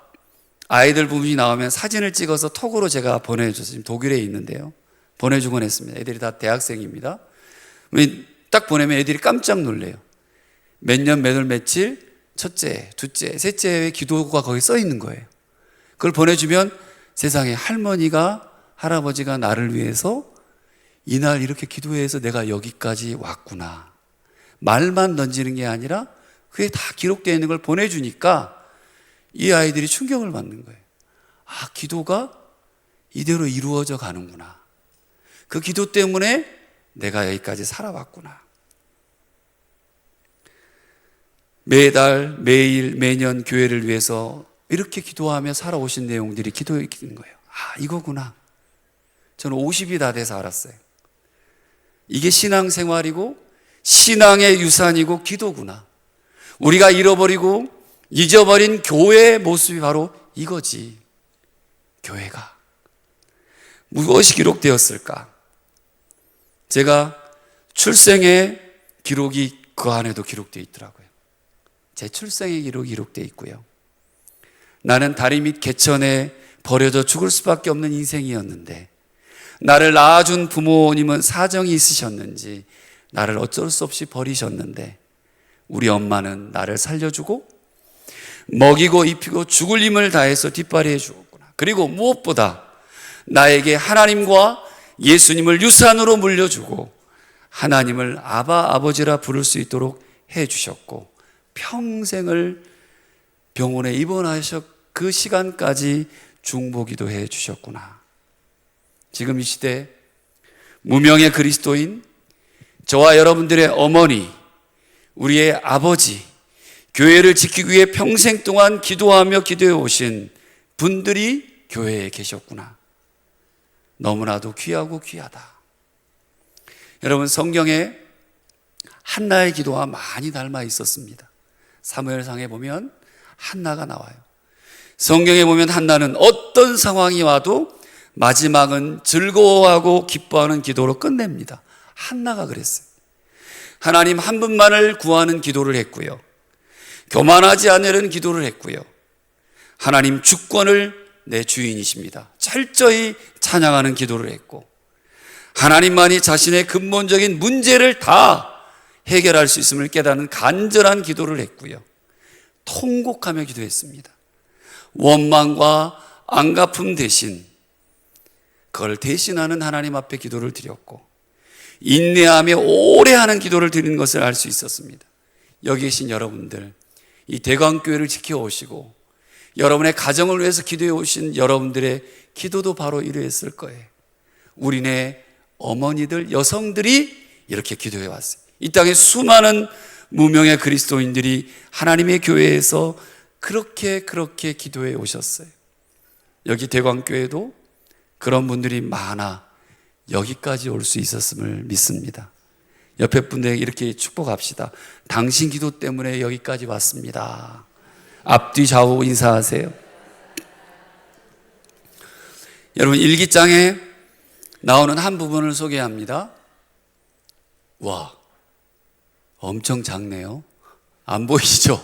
아이들 부분이 나오면 사진을 찍어서 톡으로 제가 보내줬어요. 지금 독일에 있는데요. 보내주곤 했습니다. 애들이 다 대학생입니다. 딱 보내면 애들이 깜짝 놀래요. 몇 년, 몇 월, 며칠, 첫째, 둘째, 셋째의 기도가 거기 써 있는 거예요. 그걸 보내주면 세상에 할머니가, 할아버지가 나를 위해서 이날 이렇게 기도해서 내가 여기까지 왔구나. 말만 던지는 게 아니라 그게 다 기록되어 있는 걸 보내주니까 이 아이들이 충격을 받는 거예요. 아, 기도가 이대로 이루어져 가는구나. 그 기도 때문에 내가 여기까지 살아왔구나. 매달, 매일, 매년 교회를 위해서 이렇게 기도하며 살아오신 내용들이 기도에 있는 거예요. 아, 이거구나. 저는 50이 다 돼서 알았어요. 이게 신앙생활이고 신앙의 유산이고 기도구나. 우리가 잃어버리고 잊어버린 교회의 모습이 바로 이거지. 교회가 무엇이 기록되었을까? 제가 출생의 기록이 그 안에도 기록되어 있더라고요. 제 출생의 기록이 기록되어 있고요. 나는 다리 밑 개천에 버려져 죽을 수밖에 없는 인생이었는데 나를 낳아준 부모님은 사정이 있으셨는지 나를 어쩔 수 없이 버리셨는데 우리 엄마는 나를 살려주고 먹이고 입히고 죽을 힘을 다해서 뒷바리해 주었구나. 그리고 무엇보다 나에게 하나님과 예수님을 유산으로 물려주고 하나님을 아바 아버지라 부를 수 있도록 해주셨고 평생을 병원에 입원하셔 그 시간까지 중보기도 해 주셨구나. 지금 이 시대 무명의 그리스도인 저와 여러분들의 어머니, 우리의 아버지, 교회를 지키기 위해 평생 동안 기도하며 기도해 오신 분들이 교회에 계셨구나. 너무나도 귀하고 귀하다. 여러분, 성경에 한나의 기도와 많이 닮아 있었습니다. 사무엘상에 보면 한나가 나와요. 성경에 보면 한나는 어떤 상황이 와도 마지막은 즐거워하고 기뻐하는 기도로 끝냅니다. 한나가 그랬어요. 하나님 한 분만을 구하는 기도를 했고요. 교만하지 않으려는 기도를 했고요. 하나님 주권을 내 주인이십니다. 철저히 찬양하는 기도를 했고 하나님만이 자신의 근본적인 문제를 다 해결할 수 있음을 깨닫는 간절한 기도를 했고요. 통곡하며 기도했습니다. 원망과 안갚음 대신 그걸 대신하는 하나님 앞에 기도를 드렸고 인내하며 오래 하는 기도를 드리는 것을 알 수 있었습니다. 여기 계신 여러분들, 이 대광교회를 지켜오시고 여러분의 가정을 위해서 기도해 오신 여러분들의 기도도 바로 이러했을 거예요. 우리네 어머니들, 여성들이 이렇게 기도해 왔어요. 이 땅에 수많은 무명의 그리스도인들이 하나님의 교회에서 그렇게 기도해 오셨어요. 여기 대광교회도 그런 분들이 많아 여기까지 올 수 있었음을 믿습니다. 옆에 분들에게 이렇게 축복합시다. 당신 기도 때문에 여기까지 왔습니다. 앞뒤 좌우 인사하세요. 여러분, 일기장에 나오는 한 부분을 소개합니다. 와, 엄청 작네요. 안 보이시죠?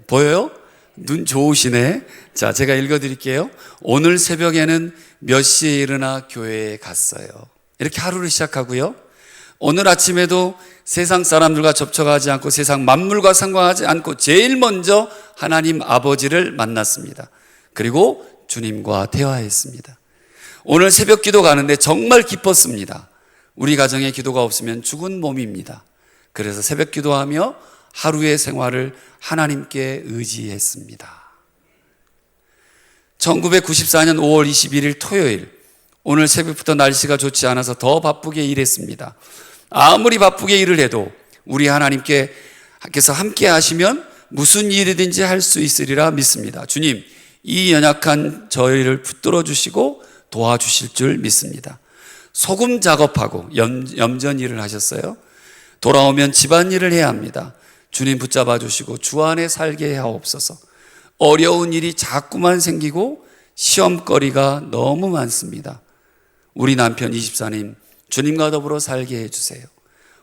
보여요? 눈 좋으시네. 자, 제가 읽어드릴게요. 오늘 새벽에는 몇 시에 일어나 교회에 갔어요. 이렇게 하루를 시작하고요. 오늘 아침에도 세상 사람들과 접촉하지 않고 세상 만물과 상관하지 않고 제일 먼저 하나님 아버지를 만났습니다. 그리고 주님과 대화했습니다. 오늘 새벽 기도 가는데 정말 기뻤습니다. 우리 가정에 기도가 없으면 죽은 몸입니다. 그래서 새벽 기도하며 하루의 생활을 하나님께 의지했습니다. 1994년 5월 21일 토요일, 오늘 새벽부터 날씨가 좋지 않아서 더 바쁘게 일했습니다. 아무리 바쁘게 일을 해도 우리 하나님께서 함께 하시면 무슨 일이든지 할 수 있으리라 믿습니다. 주님, 이 연약한 저희를 붙들어 주시고 도와주실 줄 믿습니다. 소금 작업하고 염전 일을 하셨어요. 돌아오면 집안일을 해야 합니다. 주님 붙잡아 주시고 주 안에 살게 하옵소서. 어려운 일이 자꾸만 생기고 시험거리가 너무 많습니다. 우리 남편 24님, 주님과 더불어 살게 해주세요.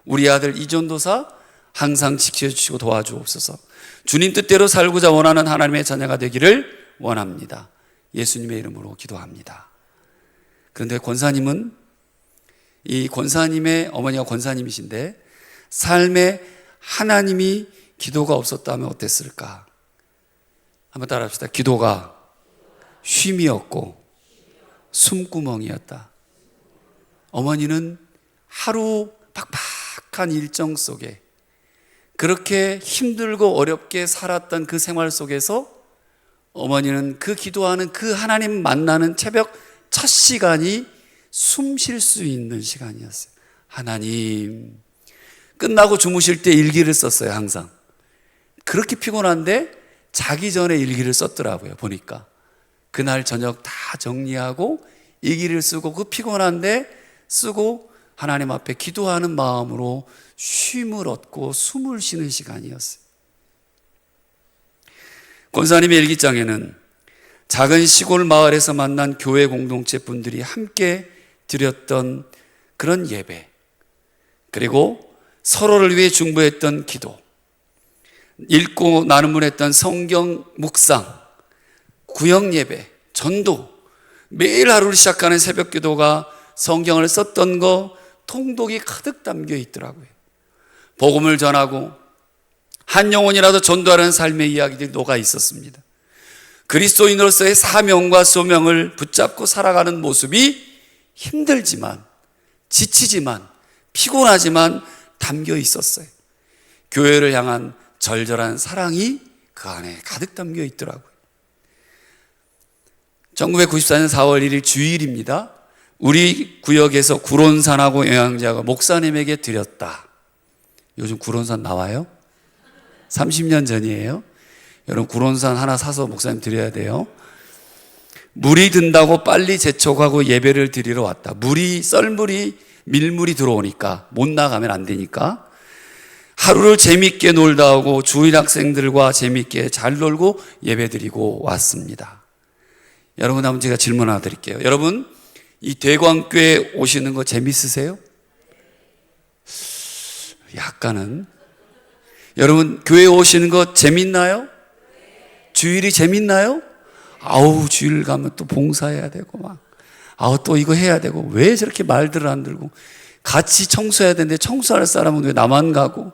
우리 아들 이전도사 항상 지켜주시고 도와주옵소서. 주님 뜻대로 살고자 원하는 하나님의 자녀가 되기를 원합니다. 예수님의 이름으로 기도합니다. 그런데 권사님은, 이 권사님의 어머니가 권사님이신데 삶에 하나님이 기도가 없었다면 어땠을까? 한번 따라 합시다. 기도가 쉼이었고 숨구멍이었다. 어머니는 하루 팍팍한 일정 속에 그렇게 힘들고 어렵게 살았던 그 생활 속에서 어머니는 그 기도하는 그 하나님 만나는 새벽 첫 시간이 숨 쉴 수 있는 시간이었어요. 하나님, 끝나고 주무실 때 일기를 썼어요. 항상 그렇게 피곤한데 자기 전에 일기를 썼더라고요. 보니까 그날 저녁 다 정리하고 일기를 쓰고 그 피곤한데 쓰고 하나님 앞에 기도하는 마음으로 쉼을 얻고 숨을 쉬는 시간이었어요. 권사님의 일기장에는 작은 시골 마을에서 만난 교회 공동체 분들이 함께 드렸던 그런 예배, 그리고 서로를 위해 중보했던 기도, 읽고 나눔을 했던 성경 묵상, 구역 예배, 전도, 매일 하루를 시작하는 새벽 기도가 성경을 썼던 거 통독이 가득 담겨 있더라고요. 복음을 전하고 한 영혼이라도 전도하는 삶의 이야기들이 녹아 있었습니다. 그리스도인으로서의 사명과 소명을 붙잡고 살아가는 모습이 힘들지만, 지치지만, 피곤하지만 담겨 있었어요. 교회를 향한 절절한 사랑이 그 안에 가득 담겨 있더라고요. 1994년 4월 1일 주일입니다. 우리 구역에서 구론산하고 영양제하고 목사님에게 드렸다. 요즘 구론산 나와요? 30년 전이에요. 여러분, 구론산 하나 사서 목사님 드려야 돼요. 물이 든다고 빨리 재촉하고 예배를 드리러 왔다. 썰물이 밀물이 들어오니까 못 나가면 안 되니까 하루를 재밌게 놀다 오고 주일 학생들과 재밌게 잘 놀고 예배 드리고 왔습니다. 여러분, 한번 제가 질문 하나 드릴게요. 여러분, 이 대광교회 오시는 거 재밌으세요? 약간은. 여러분, 교회 오시는 거 재밌나요? 주일이 재밌나요? 아우, 주일 가면 또 봉사해야 되고 또 이거 해야 되고, 왜 저렇게 말들을 안 들고, 같이 청소해야 되는데 청소할 사람은 왜 나만 가고.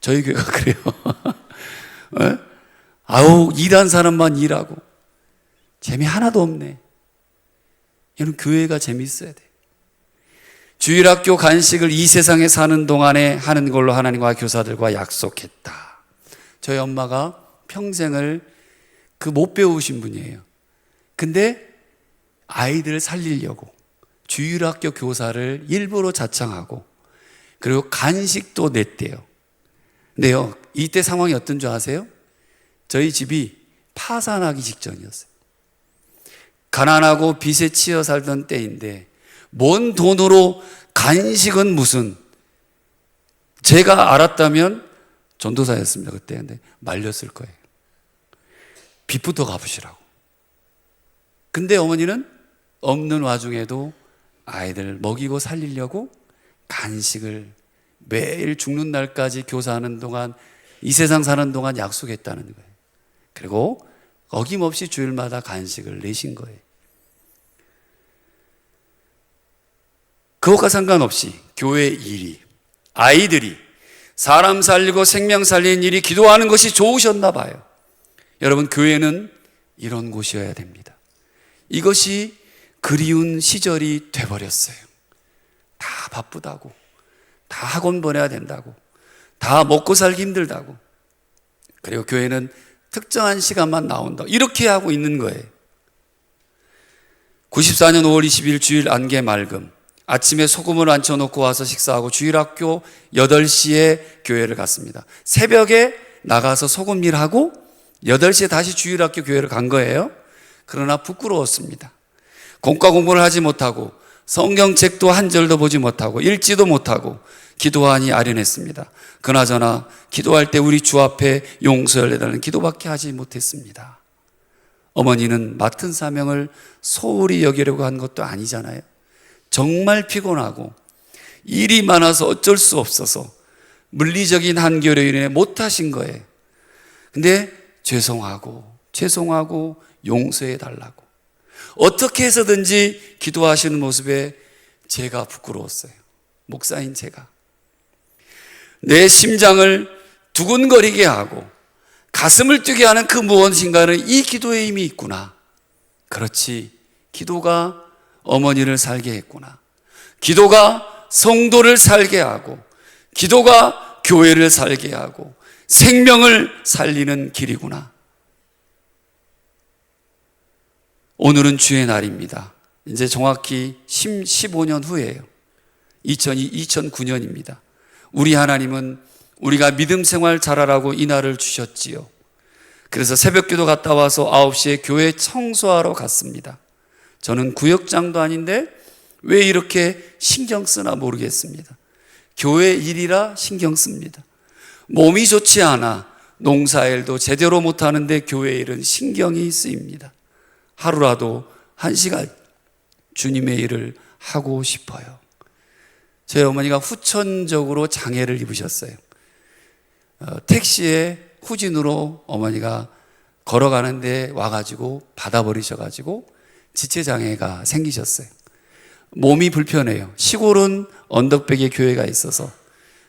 저희 교회가 그래요. 네? 일한 사람만 일하고 재미 하나도 없네. 여러분, 교회가 재밌어야 돼. 주일학교 간식을 이 세상에 사는 동안에 하는 걸로 하나님과 교사들과 약속했다. 저희 엄마가 평생을 못 배우신 분이에요. 근데 아이들을 살리려고 주일학교 교사를 일부러 자청하고, 그리고 간식도 냈대요. 근데요, 이때 상황이 어떤 줄 아세요? 저희 집이 파산하기 직전이었어요. 가난하고 빚에 치여 살던 때인데, 뭔 돈으로 간식은 무슨, 제가 알았다면 전도사였습니다 그때. 근데 말렸을 거예요. 빚부터 갚으시라고. 근데 어머니는 없는 와중에도 아이들 먹이고 살리려고 간식을 매일 죽는 날까지 교사하는 동안, 이 세상 사는 동안 약속했다는 거예요. 그리고 어김없이 주일마다 간식을 내신 거예요. 그것과 상관없이 교회 일이, 아이들이, 사람 살리고 생명 살리는 일이, 기도하는 것이 좋으셨나 봐요. 여러분, 교회는 이런 곳이어야 됩니다. 이것이 그리운 시절이 돼버렸어요. 다 바쁘다고, 다 학원 보내야 된다고, 다 먹고 살기 힘들다고, 그리고 교회는 특정한 시간만 나온다, 이렇게 하고 있는 거예요. 94년 5월 20일 주일 안개 맑음. 아침에 소금을 앉혀놓고 와서 식사하고 주일학교 8시에 교회를 갔습니다. 새벽에 나가서 소금 일하고 8시에 다시 주일학교 교회를 간 거예요. 그러나 부끄러웠습니다. 공과 공부를 하지 못하고 성경책도 한 절도 보지 못하고 읽지도 못하고 기도하니 아련했습니다. 그나저나 기도할 때 우리 주 앞에 용서해달라는 기도밖에 하지 못했습니다. 어머니는 맡은 사명을 소홀히 여기려고 한 것도 아니잖아요. 정말 피곤하고 일이 많아서 어쩔 수 없어서 물리적인 한계로 인해 못하신 거예요. 근데 죄송하고 용서해 달라고 어떻게 해서든지 기도하시는 모습에 제가 부끄러웠어요. 목사인 제가. 내 심장을 두근거리게 하고 가슴을 뛰게 하는 그 무엇인가는 이 기도에 이미 있구나. 그렇지, 기도가 어머니를 살게 했구나. 기도가 성도를 살게 하고 기도가 교회를 살게 하고 생명을 살리는 길이구나. 오늘은 주의 날입니다. 이제 정확히 15년 후예요. 2009년입니다. 우리 하나님은 우리가 믿음 생활 잘하라고 이 날을 주셨지요. 그래서 새벽기도 갔다 와서 9시에 교회 청소하러 갔습니다. 저는 구역장도 아닌데 왜 이렇게 신경 쓰나 모르겠습니다. 교회 일이라 신경 씁니다. 몸이 좋지 않아 농사일도 제대로 못하는데 교회 일은 신경이 쓰입니다. 하루라도 1시간 주님의 일을 하고 싶어요. 저희 어머니가 후천적으로 장애를 입으셨어요. 택시에 후진으로 어머니가 걸어가는데 와가지고 받아버리셔가지고 지체장애가 생기셨어요. 몸이 불편해요. 시골은 언덕백에 교회가 있어서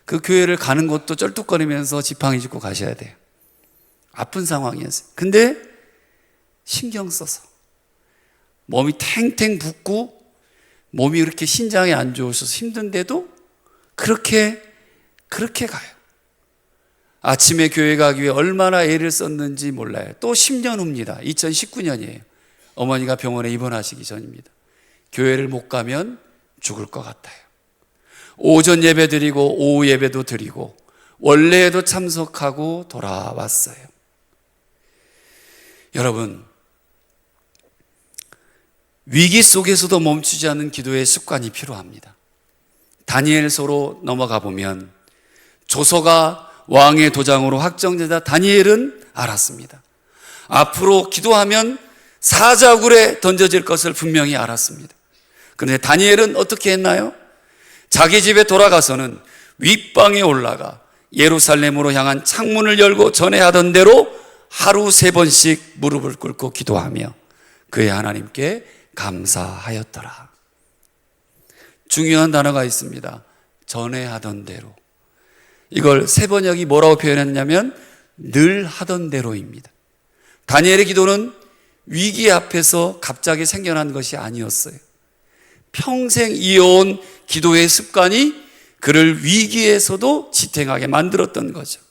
그 교회를 가는 것도 쩔뚝거리면서 지팡이 짚고 가셔야 돼요. 아픈 상황이었어요. 근데 신경 써서 몸이 탱탱 붓고 몸이 그렇게 신장이 안 좋으셔서 힘든데도 그렇게 가요. 아침에 교회 가기 위해 얼마나 애를 썼는지 몰라요. 또 10년 후입니다. 2019년이에요. 어머니가 병원에 입원하시기 전입니다. 교회를 못 가면 죽을 것 같아요. 오전 예배 드리고 오후 예배도 드리고 원래에도 참석하고 돌아왔어요. 여러분, 위기 속에서도 멈추지 않는 기도의 습관이 필요합니다. 다니엘서로 넘어가 보면 조서가 왕의 도장으로 확정되자 다니엘은 알았습니다. 앞으로 기도하면 사자굴에 던져질 것을 분명히 알았습니다. 그런데 다니엘은 어떻게 했나요? 자기 집에 돌아가서는 윗방에 올라가 예루살렘으로 향한 창문을 열고 전에 하던 대로 하루 3번씩 무릎을 꿇고 기도하며 그의 하나님께 감사하였더라. 중요한 단어가 있습니다. 전에 하던 대로. 이걸 세번역이 뭐라고 표현했냐면 늘 하던 대로입니다. 다니엘의 기도는 위기 앞에서 갑자기 생겨난 것이 아니었어요. 평생 이어온 기도의 습관이 그를 위기에서도 지탱하게 만들었던 거죠.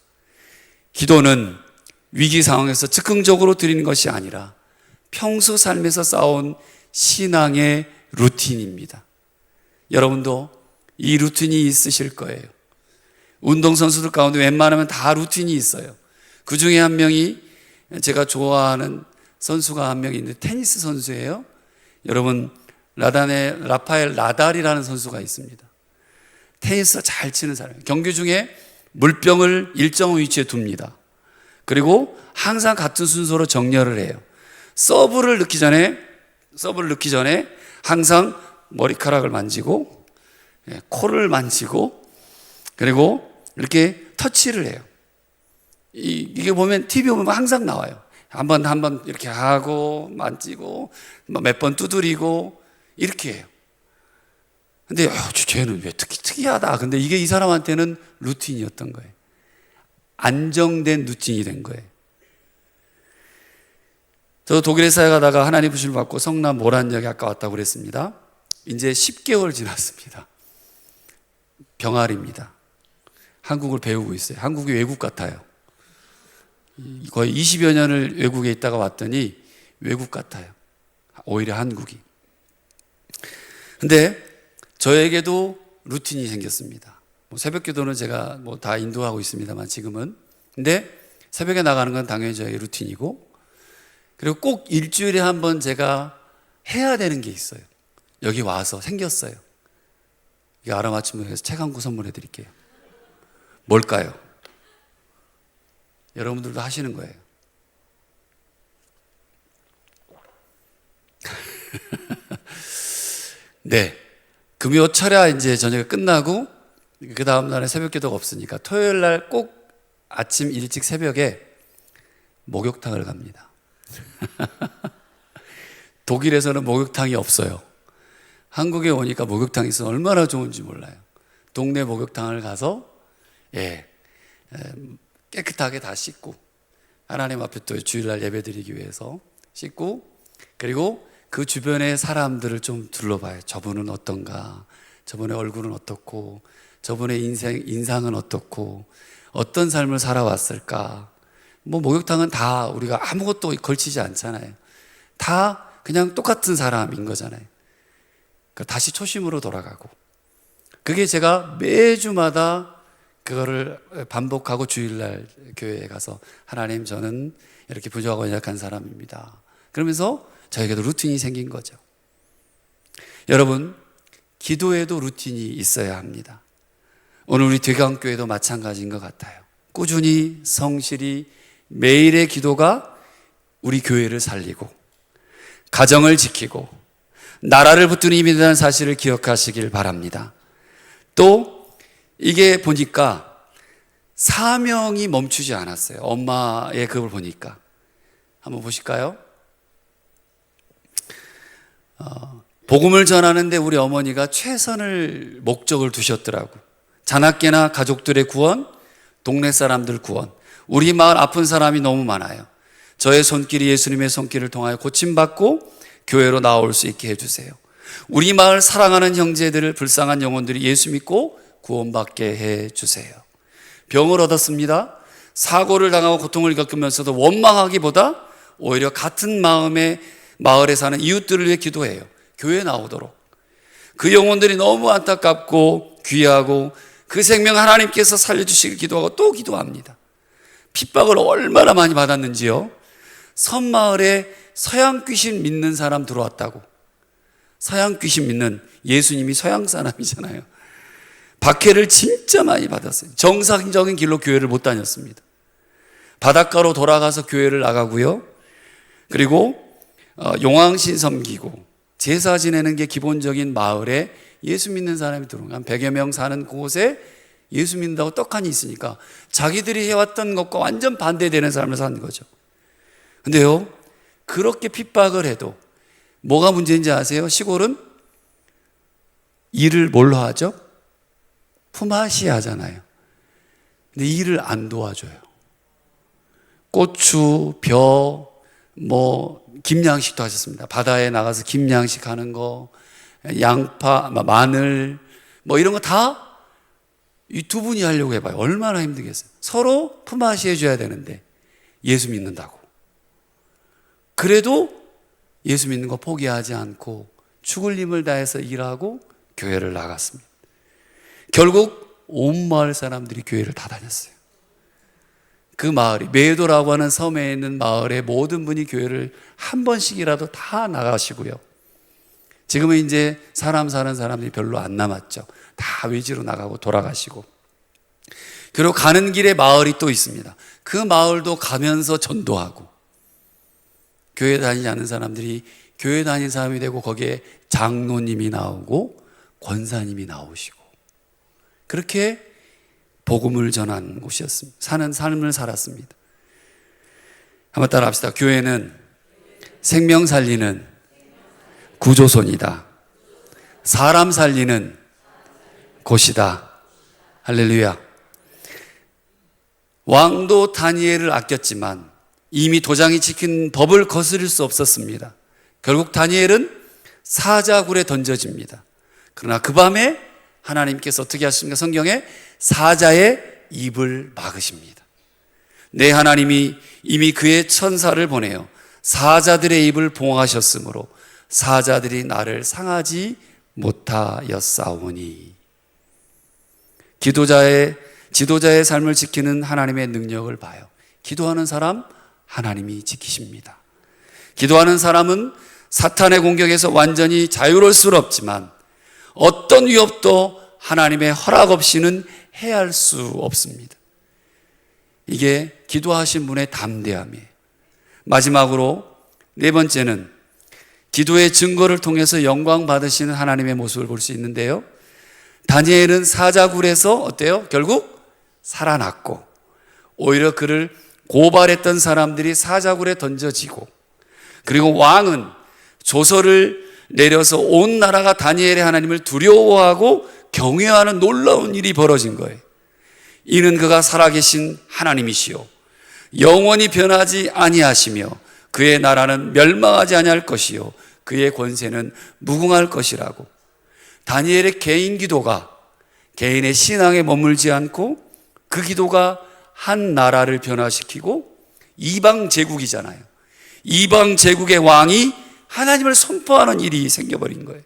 기도는 위기 상황에서 즉흥적으로 드리는 것이 아니라 평소 삶에서 쌓아온 신앙의 루틴입니다. 여러분도 이 루틴이 있으실 거예요. 운동선수들 가운데 웬만하면 다 루틴이 있어요. 그 중에 한 명이 제가 좋아하는 선수가 한 명 있는데 테니스 선수예요. 여러분, 라파엘 나달이라는 선수가 있습니다. 테니스 잘 치는 사람이에요. 경기 중에 물병을 일정 위치에 둡니다. 그리고 항상 같은 순서로 정렬을 해요. 서브를 넣기 전에 항상 머리카락을 만지고 코를 만지고 그리고 이렇게 터치를 해요. 이게 보면 TV 보면 항상 나와요. 한 번 이렇게 하고 만지고 몇 번 두드리고 이렇게 해요. 근데 쟤는 왜 특이하다. 근데 이게 이 사람한테는 루틴이었던 거예요. 안정된 루틴이 된 거예요. 저도 독일에 사회 가다가 하나님 부심을 받고 성남 모란역에 아까 왔다고 그랬습니다. 이제 10개월 지났습니다. 병아리입니다. 한국을 배우고 있어요. 한국이 외국 같아요. 거의 20여 년을 외국에 있다가 왔더니 외국 같아요. 오히려 한국이. 근데 저에게도 루틴이 생겼습니다. 새벽 기도는 제가 다 인도하고 있습니다만 지금은. 근데 새벽에 나가는 건 당연히 저의 루틴이고, 그리고 꼭 일주일에 한 번 제가 해야 되는 게 있어요. 여기 와서 생겼어요. 이 아라마침에서 책 한 권 선물해 드릴게요. 뭘까요? 여러분들도 하시는 거예요. 네. 금요 철야 이제 저녁에 끝나고 그 다음 날에 새벽 기도가 없으니까 토요일 날 꼭 아침 일찍 새벽에 목욕탕을 갑니다. 독일에서는 목욕탕이 없어요. 한국에 오니까 목욕탕이 있으면 얼마나 좋은지 몰라요. 동네 목욕탕을 가서 깨끗하게 다 씻고, 하나님 앞에 또 주일날 예배드리기 위해서 씻고, 그리고 그 주변의 사람들을 좀 둘러봐요. 저분은 어떤가, 저분의 얼굴은 어떻고, 저분의 인상은 어떻고, 어떤 삶을 살아왔을까. 목욕탕은 다 우리가 아무것도 걸치지 않잖아요. 다 그냥 똑같은 사람인 거잖아요. 그러니까 다시 초심으로 돌아가고, 그게 제가 매주마다 그거를 반복하고 주일날 교회에 가서 하나님, 저는 이렇게 부족하고 연약한 사람입니다. 그러면서 저에게도 루틴이 생긴 거죠. 여러분, 기도에도 루틴이 있어야 합니다. 오늘 우리 대강교회도 마찬가지인 것 같아요. 꾸준히 성실히 매일의 기도가 우리 교회를 살리고 가정을 지키고 나라를 붙드는 힘이 된다는 사실을 기억하시길 바랍니다. 또 이게 보니까 사명이 멈추지 않았어요. 엄마의 그걸 보니까 한번 보실까요? 복음을 전하는데 우리 어머니가 최선을 목적을 두셨더라고. 자나깨나 가족들의 구원, 동네 사람들 구원, 우리 마을 아픈 사람이 너무 많아요. 저의 손길이 예수님의 손길을 통하여 고침받고 교회로 나올 수 있게 해주세요. 우리 마을 사랑하는 형제들을, 불쌍한 영혼들이 예수 믿고 구원받게 해주세요. 병을 얻었습니다. 사고를 당하고 고통을 겪으면서도 원망하기보다 오히려 같은 마음의 마을에 사는 이웃들을 위해 기도해요. 교회에 나오도록. 그 영혼들이 너무 안타깝고 귀하고 그 생명 하나님께서 살려주시길 기도하고 또 기도합니다. 핍박을 얼마나 많이 받았는지요. 섬마을에 서양 귀신 믿는 사람 들어왔다고. 서양 귀신 믿는, 예수님이 서양 사람이잖아요. 박해를 진짜 많이 받았어요. 정상적인 길로 교회를 못 다녔습니다. 바닷가로 돌아가서 교회를 나가고요. 그리고 용왕신 섬기고 제사 지내는 게 기본적인 마을에 예수 믿는 사람이 들어오면 한 100여 명 사는 곳에 예수 믿는다고 떡하니 있으니까 자기들이 해왔던 것과 완전 반대되는 삶을 사는 거죠. 근데요, 그렇게 핍박을 해도 뭐가 문제인지 아세요? 시골은 일을 뭘로 하죠? 품앗이 하잖아요. 근데 일을 안 도와줘요. 고추, 벼, 김양식도 하셨습니다. 바다에 나가서 김양식 하는 거, 양파, 마늘, 이런 거 다 이 두 분이 하려고 해봐요. 얼마나 힘들겠어요. 서로 품앗이 해줘야 되는데 예수 믿는다고. 그래도 예수 믿는 거 포기하지 않고 죽을 힘을 다해서 일하고 교회를 나갔습니다. 결국 온 마을 사람들이 교회를 다 다녔어요. 그 마을이, 메도라고 하는 섬에 있는 마을의 모든 분이 교회를 한 번씩이라도 다 나가시고요. 지금은 이제 사람 사는 사람들이 별로 안 남았죠. 다 외지로 나가고 돌아가시고. 그리고 가는 길에 마을이 또 있습니다. 그 마을도 가면서 전도하고, 교회 다니지 않는 사람들이 교회 다니는 사람이 되고 거기에 장로님이 나오고 권사님이 나오시고, 그렇게 복음을 전한 곳이었습니다. 사는 삶을 살았습니다. 한번 따라 합시다. 교회는 생명 살리는 구조선이다. 사람 살리는 곳이다. 할렐루야. 왕도 다니엘을 아꼈지만 이미 도장이 찍힌 법을 거스릴 수 없었습니다. 결국 다니엘은 사자굴에 던져집니다. 그러나 그 밤에 하나님께서 어떻게 하십니까? 성경에 사자의 입을 막으십니다. 내 하나님이 이미 그의 천사를 보내어 사자들의 입을 봉하셨으므로 사자들이 나를 상하지 못하였사오니. 지도자의 삶을 지키는 하나님의 능력을 봐요. 기도하는 사람 하나님이 지키십니다. 기도하는 사람은 사탄의 공격에서 완전히 자유로울 수는 없지만 어떤 위협도 하나님의 허락 없이는 해할 수 없습니다. 이게 기도하신 분의 담대함이에요. 마지막으로 네 번째는 기도의 증거를 통해서 영광 받으시는 하나님의 모습을 볼 수 있는데요. 다니엘은 사자굴에서 어때요? 결국 살아났고, 오히려 그를 고발했던 사람들이 사자굴에 던져지고, 그리고 왕은 조서를 내려서 온 나라가 다니엘의 하나님을 두려워하고 경외하는 놀라운 일이 벌어진 거예요. 이는 그가 살아계신 하나님이시요 영원히 변하지 아니하시며 그의 나라는 멸망하지 아니할 것이요 그의 권세는 무궁할 것이라고. 다니엘의 개인 기도가 개인의 신앙에 머물지 않고 그 기도가 한 나라를 변화시키고, 이방 제국이잖아요. 이방 제국의 왕이 하나님을 선포하는 일이 생겨버린 거예요.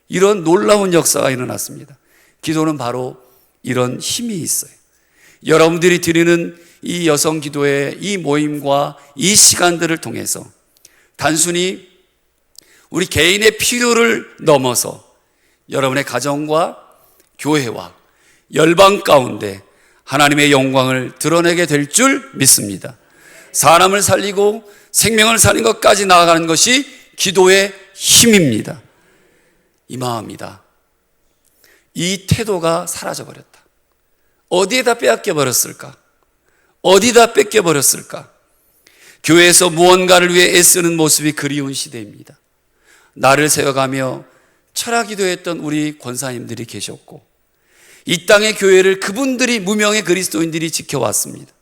이런 놀라운 역사가 일어났습니다. 기도는 바로 이런 힘이 있어요. 여러분들이 드리는 이 여성 기도의 이 모임과 이 시간들을 통해서 단순히 우리 개인의 필요를 넘어서 여러분의 가정과 교회와 열방 가운데 하나님의 영광을 드러내게 될 줄 믿습니다. 사람을 살리고 생명을 살린 것까지 나아가는 것이 기도의 힘입니다. 이 마음이다. 이 태도가 사라져버렸다. 어디에다 빼앗겨버렸을까? 어디다 뺏겨버렸을까? 교회에서 무언가를 위해 애쓰는 모습이 그리운 시대입니다. 나를 세워가며 철학기도했던 우리 권사님들이 계셨고, 이 땅의 교회를 그분들이 무명의 그리스도인들이 지켜왔습니다.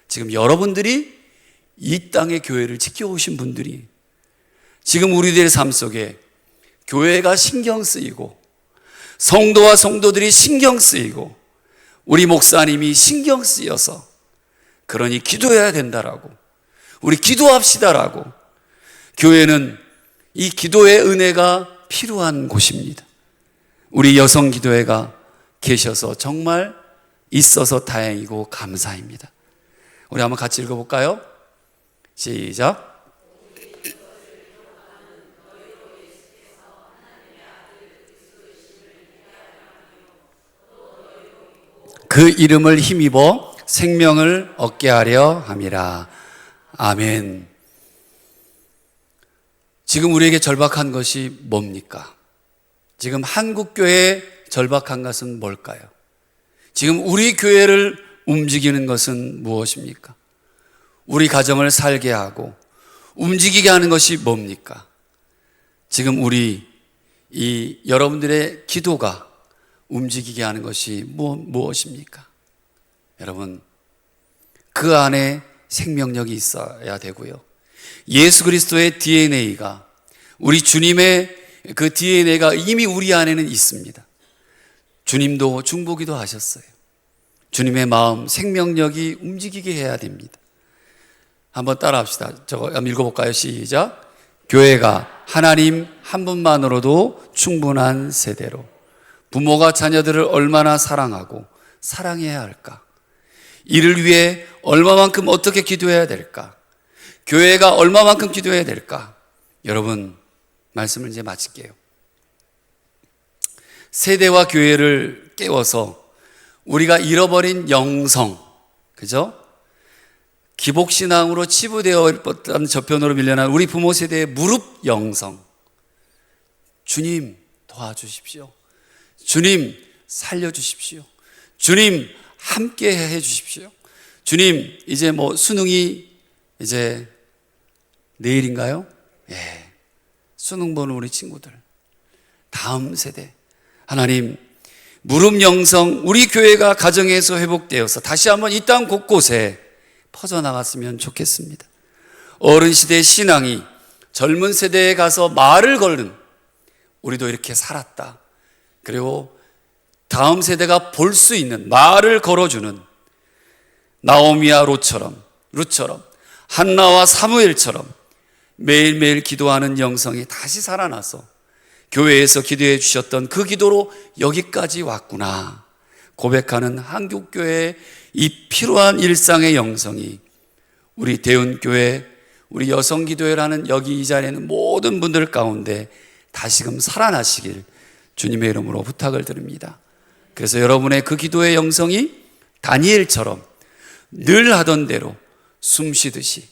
지금 여러분들이 이 땅의 교회를 지켜오신 분들이 지금 우리들의 삶 속에 교회가 신경 쓰이고, 성도와 성도들이 신경 쓰이고, 우리 목사님이 신경 쓰여서 그러니 기도해야 된다라고, 우리 기도합시다라고. 교회는 이 기도의 은혜가 필요한 곳입니다. 우리 여성 기도회가 계셔서 정말 있어서 다행이고 감사입니다. 우리 한번 같이 읽어볼까요? 시작. 그 이름을 힘입어 생명을 얻게 하려 함이라. 아멘. 지금 우리에게 절박한 것이 뭡니까? 지금 한국교회에 절박한 것은 뭘까요? 지금 우리 교회를 움직이는 것은 무엇입니까? 우리 가정을 살게 하고 움직이게 하는 것이 뭡니까? 지금 우리 이 여러분들의 기도가 움직이게 하는 것이 무엇입니까? 여러분, 그 안에 생명력이 있어야 되고요. 예수 그리스도의 DNA가, 우리 주님의 그 DNA가 이미 우리 안에는 있습니다. 주님도 중보기도 하셨어요. 주님의 마음, 생명력이 움직이게 해야 됩니다. 한번 따라 합시다. 저거 한번 읽어볼까요? 시작. 교회가 하나님 한 분만으로도 충분한 세대로 부모가 자녀들을 얼마나 사랑하고 사랑해야 할까? 이를 위해 얼마만큼 어떻게 기도해야 될까? 교회가 얼마만큼 기도해야 될까? 여러분, 말씀을 이제 마칠게요. 세대와 교회를 깨워서 우리가 잃어버린 영성, 그죠? 기복신앙으로 치부되어 있던 저편으로 밀려난 우리 부모 세대의 무릎 영성, 주님 도와주십시오. 주님 살려주십시오. 주님 함께 해주십시오. 주님, 이제 수능이 이제 내일인가요? 예. 수능 보는 우리 친구들, 다음 세대, 하나님 무릎 영성, 우리 교회가 가정에서 회복되어서 다시 한번 이 땅 곳곳에 퍼져나갔으면 좋겠습니다. 어른 시대의 신앙이 젊은 세대에 가서 말을 걸는, 우리도 이렇게 살았다, 그리고 다음 세대가 볼 수 있는 말을 걸어주는 나오미와 룻처럼 한나와 사무엘처럼 매일매일 기도하는 영성이 다시 살아나서 교회에서 기도해 주셨던 그 기도로 여기까지 왔구나 고백하는 한국교회의 이 필요한 일상의 영성이 우리 대운교회, 우리 여성기도회라는 여기 이 자리에 있는 모든 분들 가운데 다시금 살아나시길 주님의 이름으로 부탁을 드립니다. 그래서 여러분의 그 기도의 영성이 다니엘처럼 늘 하던 대로 숨 쉬듯이,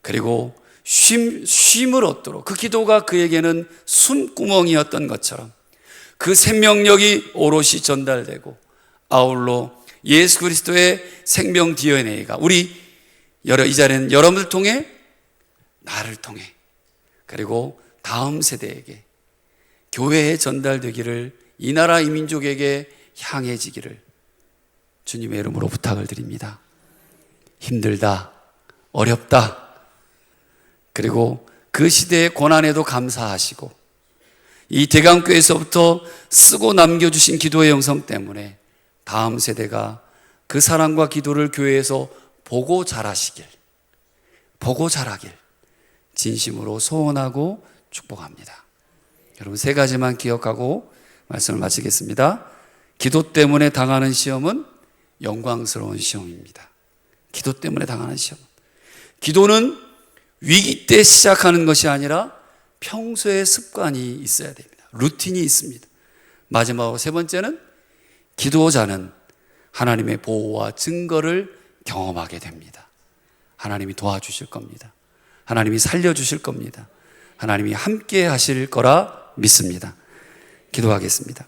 그리고 쉼을 얻도록, 그 기도가 그에게는 숨구멍이었던 것처럼 그 생명력이 오롯이 전달되고, 아울러 예수 그리스도의 생명 DNA가 우리 이 자리는 여러분을 통해, 나를 통해, 그리고 다음 세대에게, 교회에 전달되기를, 이 나라 이 민족에게 향해지기를 주님의 이름으로 부탁을 드립니다. 힘들다, 어렵다, 그리고 그 시대의 고난에도 감사하시고 이 대강교회에서부터 쓰고 남겨주신 기도의 영성 때문에 다음 세대가 그 사랑과 기도를 교회에서 보고 자라길 진심으로 소원하고 축복합니다. 여러분, 세 가지만 기억하고 말씀을 마치겠습니다. 기도 때문에 당하는 시험은 영광스러운 시험입니다. 기도 때문에 당하는 시험. 기도는 위기 때 시작하는 것이 아니라 평소에 습관이 있어야 됩니다. 루틴이 있습니다. 마지막으로 세 번째는, 기도자는 하나님의 보호와 증거를 경험하게 됩니다. 하나님이 도와주실 겁니다. 하나님이 살려주실 겁니다. 하나님이 함께 하실 거라 믿습니다. 기도하겠습니다.